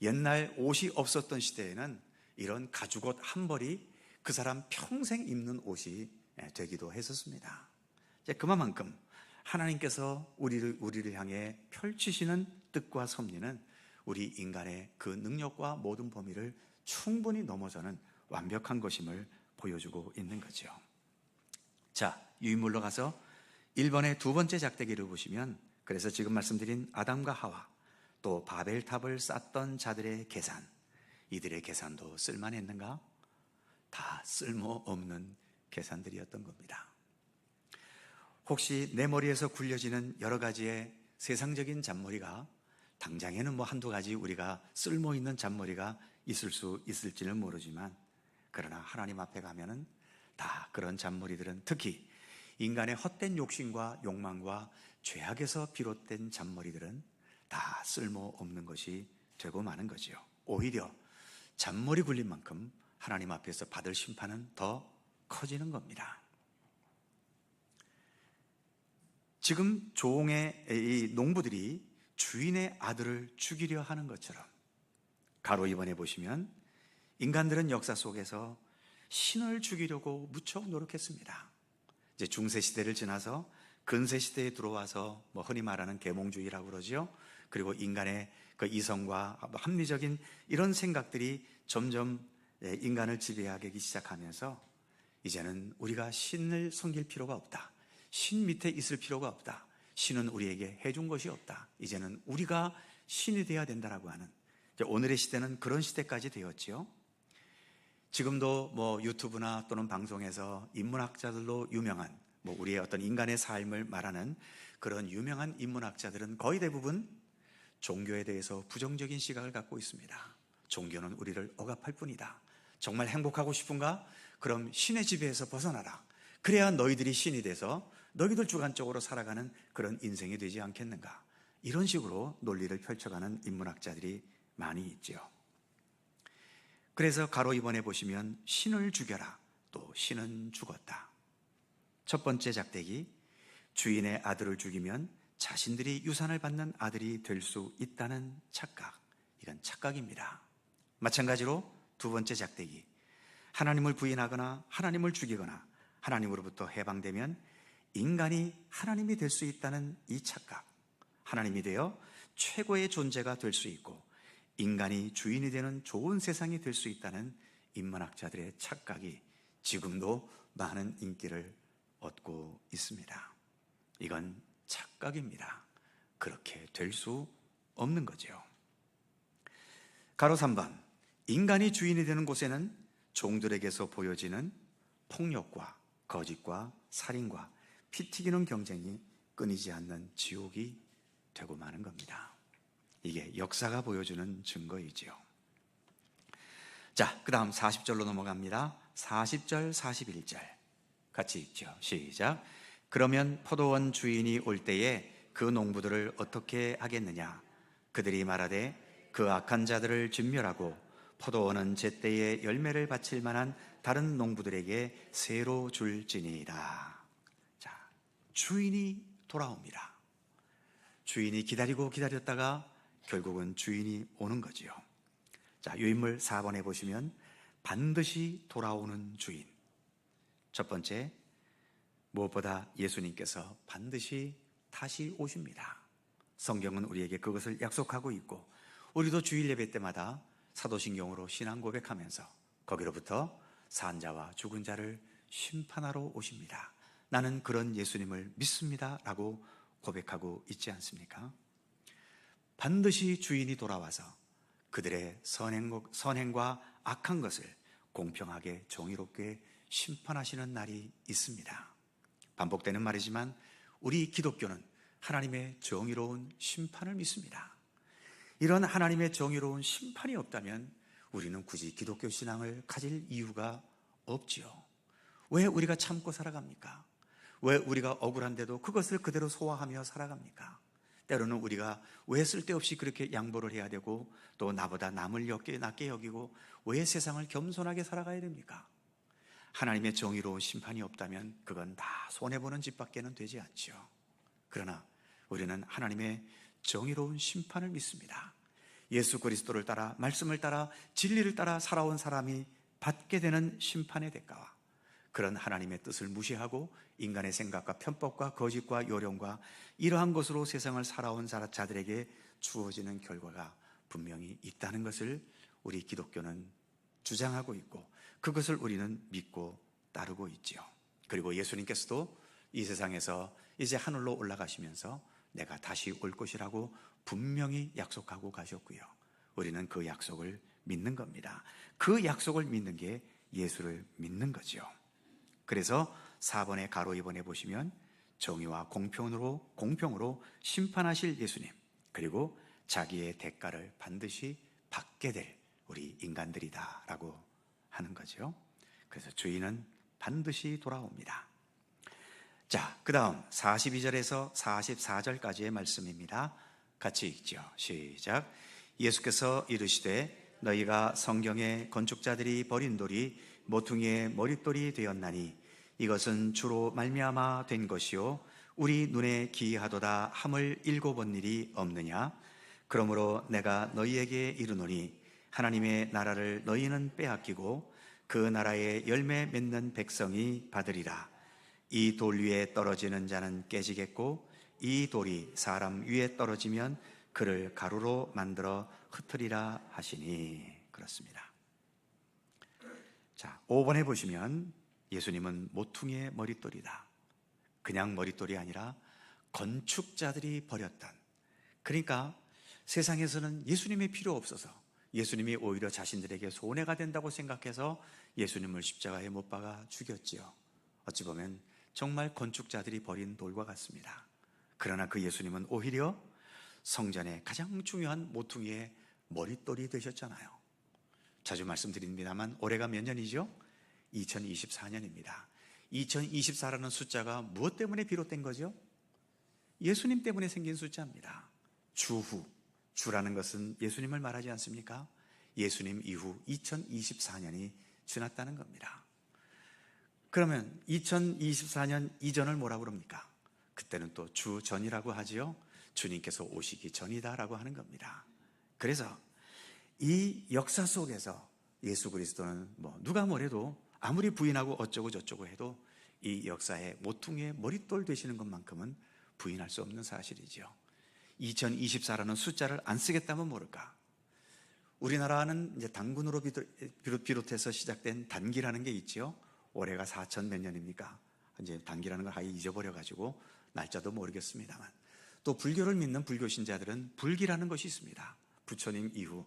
옛날 옷이 없었던 시대에는 이런 가죽옷 한 벌이 그 사람 평생 입는 옷이 되기도 했었습니다. 그만큼 하나님께서 우리를 향해 펼치시는 뜻과 섭리는 우리 인간의 그 능력과 모든 범위를 충분히 넘어서는 완벽한 것임을 보여주고 있는 거죠. 자, 유인물로 가서 1번의 두 번째 작대기를 보시면 그래서 지금 말씀드린 아담과 하와 또 바벨탑을 쌓던 자들의 계산, 이들의 계산도 쓸만했는가? 다 쓸모없는 계산들이었던 겁니다. 혹시 내 머리에서 굴려지는 여러 가지의 세상적인 잔머리가 당장에는 한두 가지 우리가 쓸모있는 잔머리가 있을 수 있을지는 모르지만 그러나 하나님 앞에 가면은 다 그런 잔머리들은 특히 인간의 헛된 욕심과 욕망과 죄악에서 비롯된 잔머리들은 다 쓸모없는 것이 되고 마는 거지요. 오히려 잔머리 굴린 만큼 하나님 앞에서 받을 심판은 더 커지는 겁니다. 지금 종의 이 농부들이 주인의 아들을 죽이려 하는 것처럼 가로 2번에 보시면 인간들은 역사 속에서 신을 죽이려고 무척 노력했습니다. 이제 중세 시대를 지나서 근세 시대에 들어와서 흔히 말하는 계몽주의라고 그러죠. 그리고 인간의 그 이성과 합리적인 이런 생각들이 점점 인간을 지배하기 시작하면서 이제는 우리가 신을 섬길 필요가 없다. 신 밑에 있을 필요가 없다. 신은 우리에게 해준 것이 없다. 이제는 우리가 신이 되어야 된다라고 하는, 오늘의 시대는 그런 시대까지 되었지요. 지금도 유튜브나 또는 방송에서 인문학자들로 유명한 우리의 어떤 인간의 삶을 말하는 그런 유명한 인문학자들은 거의 대부분 종교에 대해서 부정적인 시각을 갖고 있습니다. 종교는 우리를 억압할 뿐이다. 정말 행복하고 싶은가? 그럼 신의 지배에서 벗어나라. 그래야 너희들이 신이 돼서 너희들 주관적으로 살아가는 그런 인생이 되지 않겠는가? 이런 식으로 논리를 펼쳐가는 인문학자들이 많이 있죠. 그래서 가로 2번에 보시면 신을 죽여라, 또 신은 죽었다. 첫 번째 작대기, 주인의 아들을 죽이면 자신들이 유산을 받는 아들이 될 수 있다는 착각. 이건 착각입니다. 마찬가지로 두 번째 작대기, 하나님을 부인하거나 하나님을 죽이거나 하나님으로부터 해방되면 인간이 하나님이 될 수 있다는 이 착각. 하나님이 되어 최고의 존재가 될 수 있고 인간이 주인이 되는 좋은 세상이 될 수 있다는 인문학자들의 착각이 지금도 많은 인기를 얻고 있습니다. 이건 착각입니다. 그렇게 될 수 없는 거죠. 가로 3번, 인간이 주인이 되는 곳에는 종들에게서 보여지는 폭력과 거짓과 살인과 피 튀기는 경쟁이 끊이지 않는 지옥이 되고 마는 겁니다. 이게 역사가 보여주는 증거이지요. 자, 그 다음 40절로 넘어갑니다. 40절, 41절 같이 읽죠. 시작. 그러면 포도원 주인이 올 때에 그 농부들을 어떻게 하겠느냐? 그들이 말하되 그 악한 자들을 진멸하고 포도원은 제때에 열매를 바칠 만한 다른 농부들에게 새로 줄지니이다. 자, 주인이 돌아옵니다. 주인이 기다리고 기다렸다가 결국은 주인이 오는 거지요. 자, 유인물 4번에 보시면 반드시 돌아오는 주인. 첫 번째, 무엇보다 예수님께서 반드시 다시 오십니다. 성경은 우리에게 그것을 약속하고 있고, 우리도 주일 예배 때마다 사도신경으로 신앙 고백하면서 거기로부터 산 자와 죽은 자를 심판하러 오십니다. 나는 그런 예수님을 믿습니다 라고 고백하고 있지 않습니까? 반드시 주인이 돌아와서 그들의 선행과 악한 것을 공평하게 정의롭게 심판하시는 날이 있습니다. 반복되는 말이지만 우리 기독교는 하나님의 정의로운 심판을 믿습니다. 이런 하나님의 정의로운 심판이 없다면 우리는 굳이 기독교 신앙을 가질 이유가 없지요. 왜 우리가 참고 살아갑니까? 왜 우리가 억울한데도 그것을 그대로 소화하며 살아갑니까? 때로는 우리가 왜 쓸데없이 그렇게 양보를 해야 되고 또 나보다 남을 낮게 여기고 왜 세상을 겸손하게 살아가야 됩니까? 하나님의 정의로운 심판이 없다면 그건 다 손해보는 짓밖에는 되지 않죠. 그러나 우리는 하나님의 정의로운 심판을 믿습니다. 예수 그리스도를 따라, 말씀을 따라, 진리를 따라 살아온 사람이 받게 되는 심판의 대가와 그런 하나님의 뜻을 무시하고 인간의 생각과 편법과 거짓과 요령과 이러한 것으로 세상을 살아온 자들에게 주어지는 결과가 분명히 있다는 것을 우리 기독교는 주장하고 있고 그것을 우리는 믿고 따르고 있지요. 그리고 예수님께서도 이 세상에서 이제 하늘로 올라가시면서 내가 다시 올 것이라고 분명히 약속하고 가셨고요. 우리는 그 약속을 믿는 겁니다. 그 약속을 믿는 게 예수를 믿는 거죠. 그래서 4번의 가로 2번에 보시면 정의와 공평으로 심판하실 예수님, 그리고 자기의 대가를 반드시 받게 될 우리 인간들이다 라고 하는 거죠. 그래서 주인은 반드시 돌아옵니다. 자, 그 다음 42절에서 44절까지의 말씀입니다. 같이 읽죠. 시작. 예수께서 이르시되 너희가 성경에 건축자들이 버린 돌이 모퉁이의 머릿돌이 되었나니 이것은 주로 말미암아 된 것이요 우리 눈에 기이하도다 함을 읽어본 일이 없느냐. 그러므로 내가 너희에게 이르노니 하나님의 나라를 너희는 빼앗기고 그 나라의 열매 맺는 백성이 받으리라. 이 돌 위에 떨어지는 자는 깨지겠고 이 돌이 사람 위에 떨어지면 그를 가루로 만들어 흩으리라 하시니. 그렇습니다. 자, 5번에 보시면 예수님은 모퉁이의 머릿돌이다. 그냥 머릿돌이 아니라 건축자들이 버렸던, 그러니까 세상에서는 예수님이 필요 없어서 예수님이 오히려 자신들에게 손해가 된다고 생각해서 예수님을 십자가에 못 박아 죽였지요. 어찌 보면 정말 건축자들이 버린 돌과 같습니다. 그러나 그 예수님은 오히려 성전의 가장 중요한 모퉁이의 머릿돌이 되셨잖아요. 자주 말씀드립니다만 올해가 몇 년이죠? 2024년입니다. 2024라는 숫자가 무엇 때문에 비롯된 거죠? 예수님 때문에 생긴 숫자입니다. 주후, 주라는 것은 예수님을 말하지 않습니까? 예수님 이후 2024년이 지났다는 겁니다. 그러면 2024년 이전을 뭐라고 그럽니까? 그때는 또 주 전이라고 하지요. 주님께서 오시기 전이다라고 하는 겁니다. 그래서 이 역사 속에서 예수 그리스도는 누가 뭐래도 아무리 부인하고 어쩌고 저쩌고 해도 이 역사의 모퉁이의 머릿돌 되시는 것만큼은 부인할 수 없는 사실이죠. 2024라는 숫자를 안 쓰겠다면 모를까? 우리나라는 이제 단군으로 비롯해서 시작된 단기라는 게 있죠. 올해가 4천 몇 년입니까? 이제 단기라는 걸 아예 잊어버려가지고 날짜도 모르겠습니다만, 또 불교를 믿는 불교 신자들은 불기라는 것이 있습니다. 부처님 이후.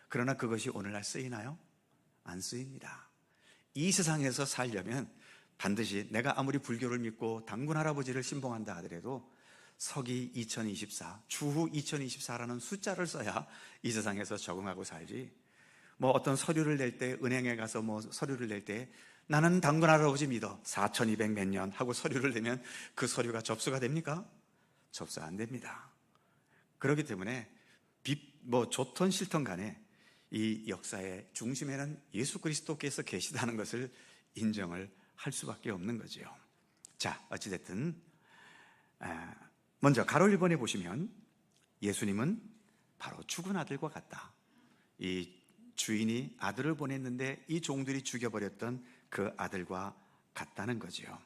그러나 그것이 오늘날 쓰이나요? 안 쓰입니다. 이 세상에서 살려면 반드시 내가 아무리 불교를 믿고 단군 할아버지를 신봉한다 하더라도 서기 2024, 주후 2024라는 숫자를 써야 이 세상에서 적응하고 살지. 어떤 서류를 낼 때, 은행에 가서 서류를 낼 때 나는 단군 할아버지 믿어 4200 몇 년 하고 서류를 내면 그 서류가 접수가 됩니까? 접수 안 됩니다. 그렇기 때문에 좋든 싫든 간에 이 역사의 중심에는 예수 그리스도께서 계시다는 것을 인정을 할 수밖에 없는 거죠. 자, 어찌됐든 먼저 가로 1번에 보시면 예수님은 바로 죽은 아들과 같다. 이 주인이 아들을 보냈는데 이 종들이 죽여버렸던 그 아들과 같다는 거죠.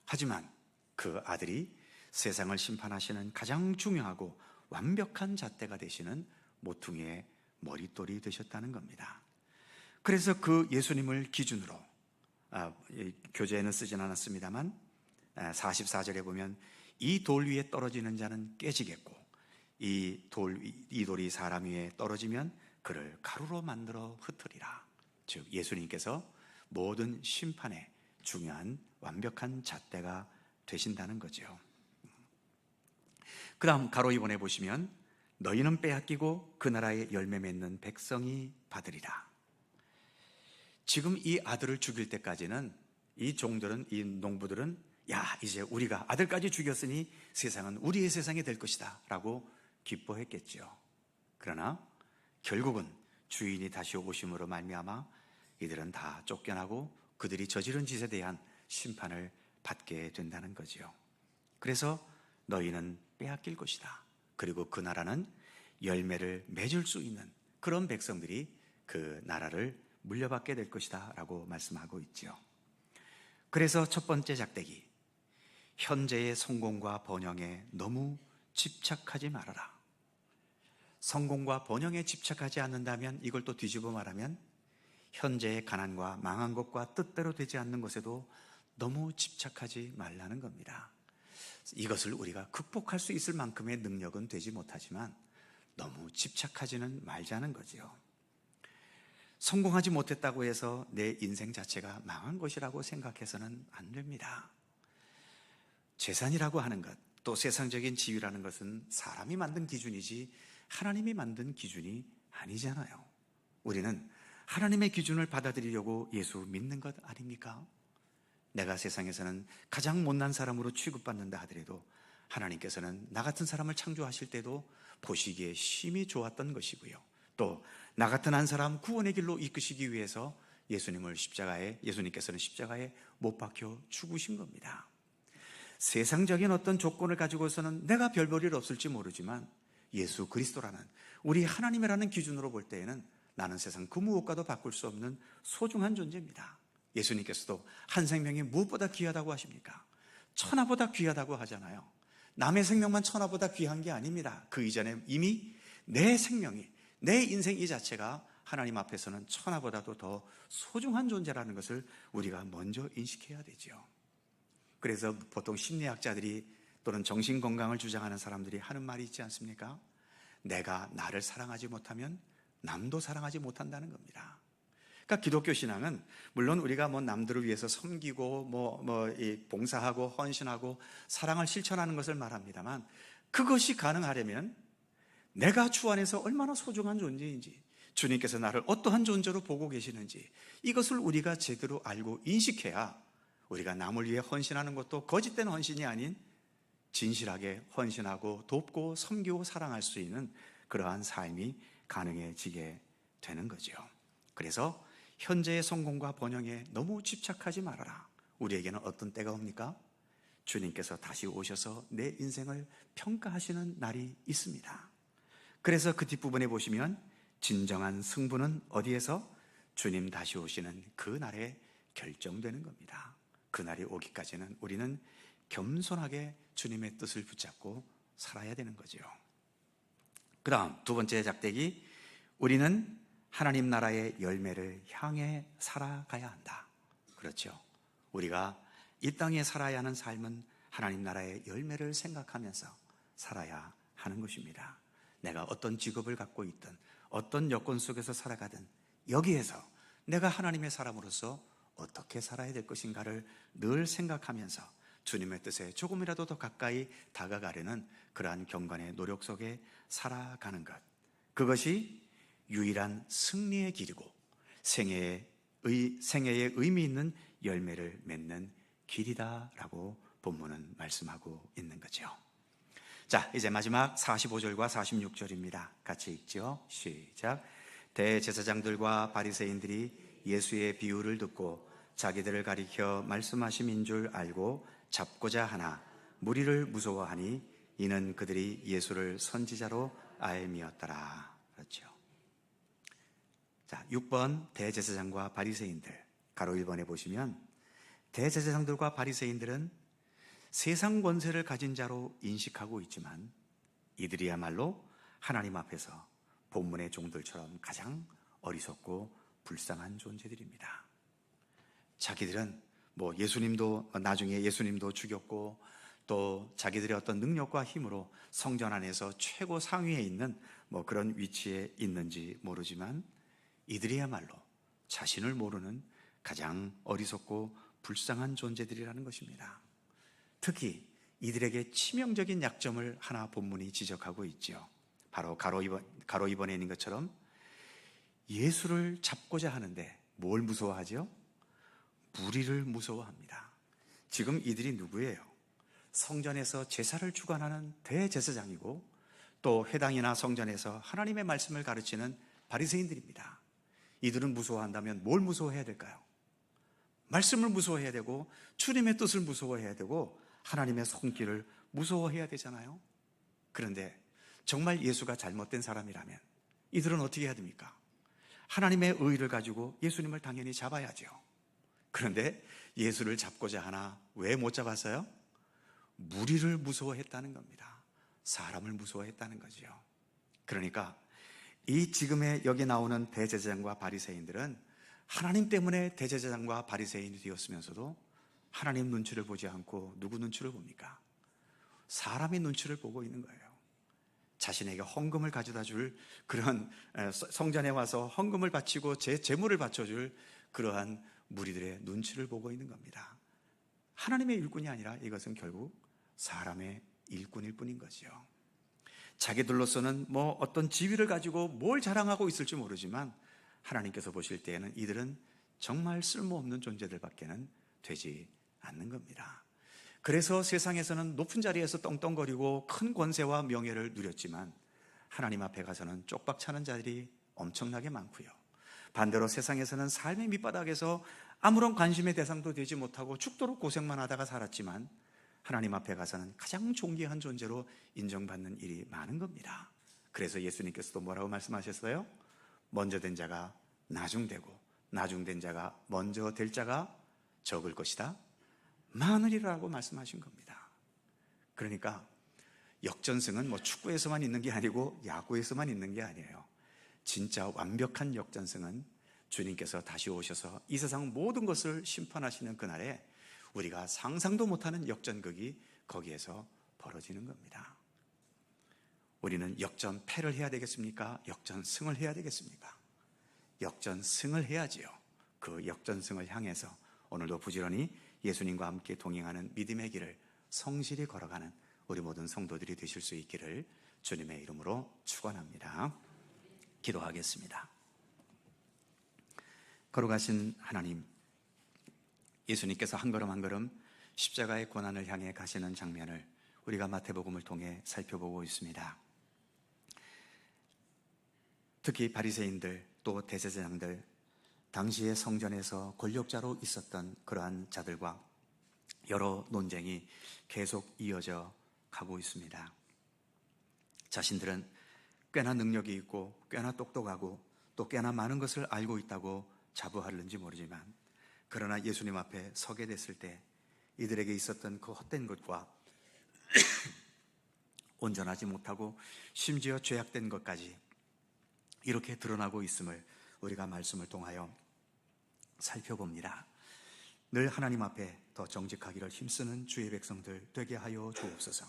하지만 그 아들이 세상을 심판하시는 가장 중요하고 완벽한 잣대가 되시는 모퉁이의 머릿돌이 되셨다는 겁니다. 그래서 그 예수님을 기준으로 교재에는 쓰진 않았습니다만 44절에 보면 이 돌 위에 떨어지는 자는 깨지겠고 이 돌이 사람 위에 떨어지면 그를 가루로 만들어 흩으리라. 즉 예수님께서 모든 심판의 중요한 완벽한 잣대가 되신다는 거죠. 그 다음 가로 2번에 보시면 너희는 빼앗기고 그 나라의 열매 맺는 백성이 받으리라. 지금 이 아들을 죽일 때까지는 이 종들은, 이 농부들은 이제 우리가 아들까지 죽였으니 세상은 우리의 세상이 될 것이다 라고 기뻐했겠죠. 그러나 결국은 주인이 다시 오심으로 말미암아 이들은 다 쫓겨나고 그들이 저지른 짓에 대한 심판을 받게 된다는 거죠. 그래서 너희는 빼앗길 것이다. 그리고 그 나라는 열매를 맺을 수 있는 그런 백성들이 그 나라를 물려받게 될 것이다 라고 말씀하고 있죠. 그래서 첫 번째 작대기, 현재의 성공과 번영에 너무 집착하지 말아라. 성공과 번영에 집착하지 않는다면 이걸 또 뒤집어 말하면 현재의 가난과 망한 것과 뜻대로 되지 않는 것에도 너무 집착하지 말라는 겁니다. 이것을 우리가 극복할 수 있을 만큼의 능력은 되지 못하지만 너무 집착하지는 말자는 거죠. 성공하지 못했다고 해서 내 인생 자체가 망한 것이라고 생각해서는 안 됩니다. 재산이라고 하는 것, 또 세상적인 지위라는 것은 사람이 만든 기준이지 하나님이 만든 기준이 아니잖아요. 우리는 하나님의 기준을 받아들이려고 예수 믿는 것 아닙니까? 내가 세상에서는 가장 못난 사람으로 취급받는다 하더라도 하나님께서는 나 같은 사람을 창조하실 때도 보시기에 심히 좋았던 것이고요. 또 나 같은 한 사람 구원의 길로 이끄시기 위해서 예수님께서는 십자가에 못 박혀 죽으신 겁니다. 세상적인 어떤 조건을 가지고서는 내가 별 볼 일 없을지 모르지만 예수 그리스도라는 우리 하나님이라는 기준으로 볼 때에는 나는 세상 그 무엇과도 바꿀 수 없는 소중한 존재입니다. 예수님께서도 한 생명이 무엇보다 귀하다고 하십니까? 천하보다 귀하다고 하잖아요. 남의 생명만 천하보다 귀한 게 아닙니다. 그 이전에 이미 내 생명이, 내 인생 이 자체가 하나님 앞에서는 천하보다도 더 소중한 존재라는 것을 우리가 먼저 인식해야 되죠. 그래서 보통 심리학자들이 또는 정신건강을 주장하는 사람들이 하는 말이 있지 않습니까? 내가 나를 사랑하지 못하면 남도 사랑하지 못한다는 겁니다. 그러니까 기독교 신앙은 물론 우리가 남들을 위해서 섬기고 봉사하고 헌신하고 사랑을 실천하는 것을 말합니다만, 그것이 가능하려면 내가 주 안에서 얼마나 소중한 존재인지, 주님께서 나를 어떠한 존재로 보고 계시는지, 이것을 우리가 제대로 알고 인식해야 우리가 남을 위해 헌신하는 것도 거짓된 헌신이 아닌 진실하게 헌신하고 돕고 섬기고 사랑할 수 있는 그러한 삶이 가능해지게 되는 거죠. 그래서 현재의 성공과 번영에 너무 집착하지 말아라. 우리에게는 어떤 때가 옵니까? 주님께서 다시 오셔서 내 인생을 평가하시는 날이 있습니다. 그래서 그 뒷부분에 보시면 진정한 승부는 어디에서? 주님 다시 오시는 그 날에 결정되는 겁니다. 그 날이 오기까지는 우리는 겸손하게 주님의 뜻을 붙잡고 살아야 되는 거죠. 그 다음 두 번째 작대기, 우리는 하나님 나라의 열매를 향해 살아가야 한다. 그렇죠. 우리가 이 땅에 살아야 하는 삶은 하나님 나라의 열매를 생각하면서 살아야 하는 것입니다. 내가 어떤 직업을 갖고 있든 어떤 여건 속에서 살아가든 여기에서 내가 하나님의 사람으로서 어떻게 살아야 될 것인가를 늘 생각하면서 주님의 뜻에 조금이라도 더 가까이 다가가려는 그러한 경건의 노력 속에 살아가는 것, 그것이 유일한 승리의 길이고 생애의 의미 있는 열매를 맺는 길이다라고 본문은 말씀하고 있는 거죠. 자, 이제 마지막 45절과 46절입니다. 같이 읽죠. 시작. 대제사장들과 바리새인들이 예수의 비유를 듣고 자기들을 가리켜 말씀하심인 줄 알고 잡고자 하나 무리를 무서워하니 이는 그들이 예수를 선지자로 알미었더라. 그렇죠. 자, 6번 대제사장과 바리새인들, 가로 1번에 보시면 대제사장들과 바리새인들은 세상 권세를 가진 자로 인식하고 있지만 이들이야말로 하나님 앞에서 본문의 종들처럼 가장 어리석고 불쌍한 존재들입니다. 자기들은 나중에 예수님도 죽였고 또 자기들의 어떤 능력과 힘으로 성전 안에서 최고 상위에 있는 그런 위치에 있는지 모르지만 이들이야말로 자신을 모르는 가장 어리석고 불쌍한 존재들이라는 것입니다. 특히 이들에게 치명적인 약점을 하나 본문이 지적하고 있죠. 바로 가로 2번에 있는 것처럼 예수를 잡고자 하는데 뭘 무서워하죠? 무리를 무서워합니다. 지금 이들이 누구예요? 성전에서 제사를 주관하는 대제사장이고 또 회당이나 성전에서 하나님의 말씀을 가르치는 바리새인들입니다. 이들은 무서워한다면 뭘 무서워해야 될까요? 말씀을 무서워해야 되고 주님의 뜻을 무서워해야 되고 하나님의 손길을 무서워해야 되잖아요. 그런데 정말 예수가 잘못된 사람이라면 이들은 어떻게 해야 됩니까? 하나님의 의의를 가지고 예수님을 당연히 잡아야죠. 그런데 예수를 잡고자 하나 왜 못 잡았어요? 무리를 무서워했다는 겁니다. 사람을 무서워했다는 거죠. 그러니까 이 지금의 여기 나오는 대제사장과 바리새인들은 하나님 때문에 대제사장과 바리새인이 되었으면서도 하나님 눈치를 보지 않고 누구 눈치를 봅니까? 사람의 눈치를 보고 있는 거예요. 자신에게 헌금을 가져다 줄 그런 성전에 와서 헌금을 바치고 재물을 바쳐줄 그러한 무리들의 눈치를 보고 있는 겁니다. 하나님의 일꾼이 아니라 이것은 결국 사람의 일꾼일 뿐인 거죠. 자기들로서는 어떤 지위를 가지고 뭘 자랑하고 있을지 모르지만 하나님께서 보실 때에는 이들은 정말 쓸모없는 존재들밖에는 되지 않는 겁니다. 그래서 세상에서는 높은 자리에서 떵떵거리고 큰 권세와 명예를 누렸지만 하나님 앞에 가서는 쪽박차는 자들이 엄청나게 많고요. 반대로 세상에서는 삶의 밑바닥에서 아무런 관심의 대상도 되지 못하고 죽도록 고생만 하다가 살았지만 하나님 앞에 가서는 가장 존귀한 존재로 인정받는 일이 많은 겁니다. 그래서 예수님께서도 뭐라고 말씀하셨어요? 먼저 된 자가 나중되고 나중된 자가 먼저 될 자가 적을 것이다 많으리라고 말씀하신 겁니다. 그러니까 역전승은 뭐 축구에서만 있는 게 아니고 야구에서만 있는 게 아니에요. 진짜 완벽한 역전승은 주님께서 다시 오셔서 이 세상 모든 것을 심판하시는 그날에 우리가 상상도 못하는 역전극이 거기에서 벌어지는 겁니다. 우리는 역전패를 해야 되겠습니까? 역전승을 해야 되겠습니까? 역전승을 해야지요. 그 역전승을 향해서 오늘도 부지런히 예수님과 함께 동행하는 믿음의 길을 성실히 걸어가는 우리 모든 성도들이 되실 수 있기를 주님의 이름으로 축원합니다. 기도하겠습니다. 걸어가신 하나님, 예수님께서 한 걸음 한 걸음 십자가의 고난을 향해 가시는 장면을 우리가 마태복음을 통해 살펴보고 있습니다. 특히 바리새인들 또 대제사장들, 당시의 성전에서 권력자로 있었던 그러한 자들과 여러 논쟁이 계속 이어져 가고 있습니다. 자신들은 꽤나 능력이 있고 꽤나 똑똑하고 또 꽤나 많은 것을 알고 있다고 자부하는지 모르지만, 그러나 예수님 앞에 서게 됐을 때 이들에게 있었던 그 헛된 것과 온전하지 못하고 심지어 죄악된 것까지 이렇게 드러나고 있음을 우리가 말씀을 통하여 살펴봅니다. 늘 하나님 앞에 더 정직하기를 힘쓰는 주의 백성들 되게 하여 주옵소서.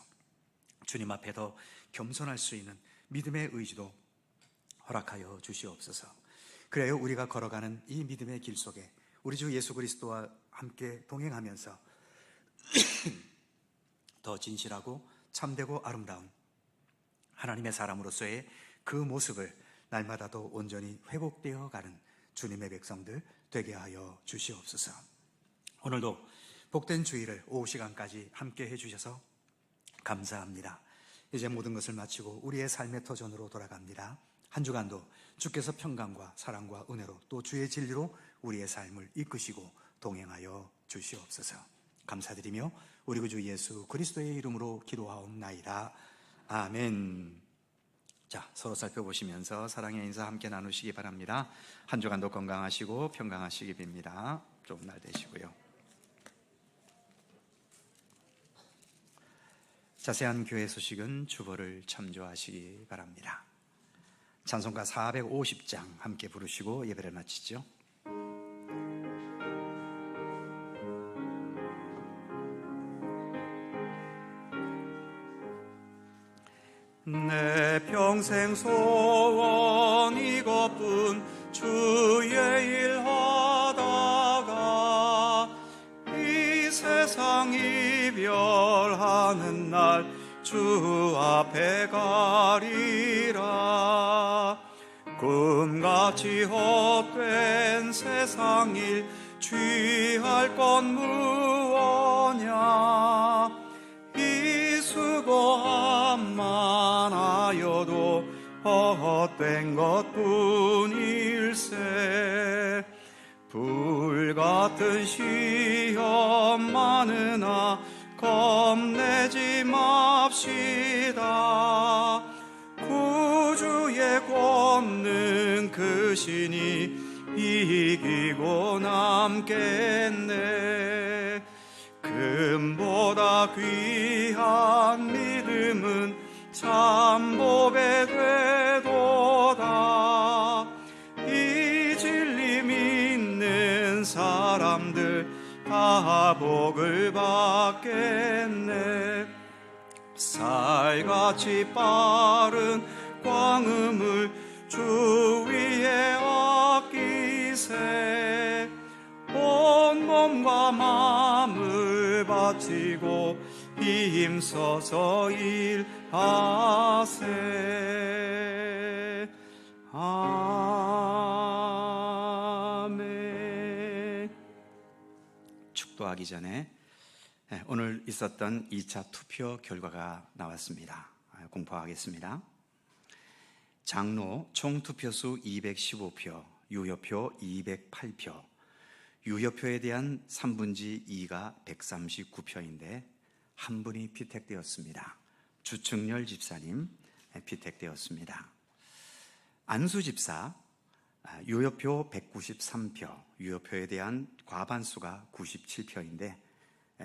주님 앞에 더 겸손할 수 있는 믿음의 의지도 허락하여 주시옵소서. 그래요, 우리가 걸어가는 이 믿음의 길 속에 우리 주 예수 그리스도와 함께 동행하면서 더 진실하고 참되고 아름다운 하나님의 사람으로서의 그 모습을 날마다 더 온전히 회복되어 가는 주님의 백성들 되게 하여 주시옵소서. 오늘도 복된 주일을 오후 시간까지 함께 해주셔서 감사합니다. 이제 모든 것을 마치고 우리의 삶의 터전으로 돌아갑니다. 한 주간도 주께서 평강과 사랑과 은혜로 또 주의 진리로 우리의 삶을 이끄시고 동행하여 주시옵소서. 감사드리며 우리 구주 예수 그리스도의 이름으로 기도하옵나이다. 아멘. 자, 서로 살펴보시면서 사랑의 인사 함께 나누시기 바랍니다. 한 주간도 건강하시고 평강하시기 빕니다. 좋은 날 되시고요. 자세한 교회 소식은 주보를 참조하시기 바랍니다. 찬송가 450장 함께 부르시고 예배를 마치죠. 내 평생 소원 이것뿐 주의 일 하다가 이 세상 이별하는 날 주 앞에 가리라. 꿈같이 헛된 세상 일 취할 건 무엇냐. 이 수고함만 하여도 헛된 것뿐일세. 불같은 시험 많으나 겁내지 맙시다. 구주의 권능 크시니 이기고 남겠네. 금보다 귀한 믿음은 참 복에 되도다. 이 진리 믿는 사람들 다 복을 받겠네. 살같이 빠른 광음을 주 위에 아끼세. 온 몸과 마음을 바치고 힘써서 일하세. 아멘. 축도하기 전에 오늘 있었던 2차 투표 결과가 나왔습니다. 공포하겠습니다. 장로 총 투표수 215표, 유효표 208표, 유효표에 대한 3분의 2가 139표인데 한 분이 피택되었습니다. 주충렬 집사님 피택되었습니다. 안수 집사 유효표 193표, 유효표에 대한 과반수가 97표인데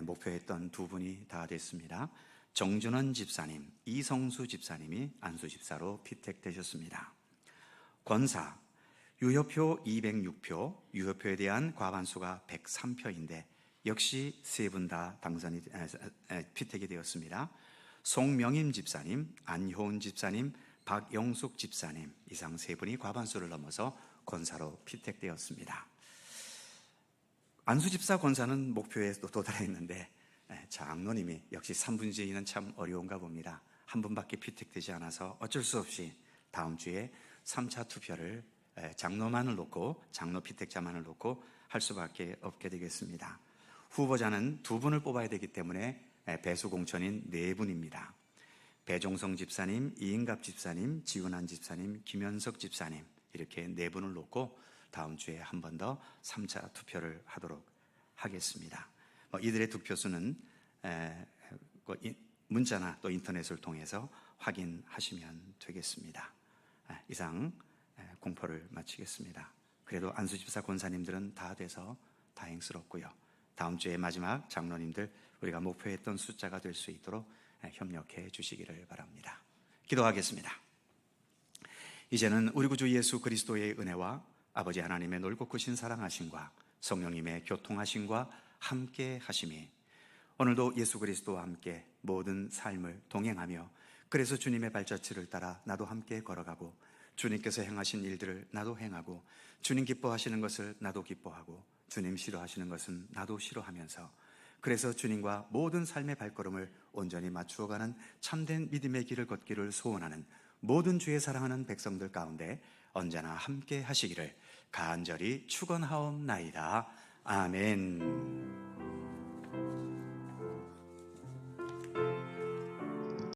목표했던 두 분이 다 됐습니다. 정준원 집사님, 이성수 집사님이 안수집사로 피택되셨습니다. 권사, 유효표 206표, 유효표에 대한 과반수가 103표인데 역시 세 분 다 피택이 되었습니다. 송명임 집사님, 안효은 집사님, 박영숙 집사님, 이상 세 분이 과반수를 넘어서 권사로 피택되었습니다. 안수집사 권사는 목표에 또 도달했는데 장로님이 역시 3분의 2는 참 어려운가 봅니다. 한 분밖에 피택되지 않아서 어쩔 수 없이 다음 주에 3차 투표를 장로만을 놓고, 장로 피택자만을 놓고 할 수밖에 없게 되겠습니다. 후보자는 두 분을 뽑아야 되기 때문에 배수 공천인 네 분입니다. 배종성 집사님, 이인갑 집사님, 지훈한 집사님, 김현석 집사님, 이렇게 네 분을 놓고 다음 주에 한 번 더 3차 투표를 하도록 하겠습니다. 이들의 득표수는 문자나 또 인터넷을 통해서 확인하시면 되겠습니다. 이상 공포를 마치겠습니다. 그래도 안수집사 권사님들은 다 돼서 다행스럽고요. 다음 주에 마지막 장로님들 우리가 목표했던 숫자가 될 수 있도록 협력해 주시기를 바랍니다. 기도하겠습니다. 이제는 우리 구주 예수 그리스도의 은혜와 아버지 하나님의 넓고 크신 사랑하심과 성령님의 교통하심과 함께 하심이 오늘도 예수 그리스도와 함께 모든 삶을 동행하며, 그래서 주님의 발자취를 따라 나도 함께 걸어가고, 주님께서 행하신 일들을 나도 행하고, 주님 기뻐하시는 것을 나도 기뻐하고, 주님 싫어하시는 것은 나도 싫어하면서, 그래서 주님과 모든 삶의 발걸음을 온전히 맞추어가는 참된 믿음의 길을 걷기를 소원하는 모든 주의 사랑하는 백성들 가운데 언제나 함께 하시기를 간절히 축원하옵나이다. 아멘.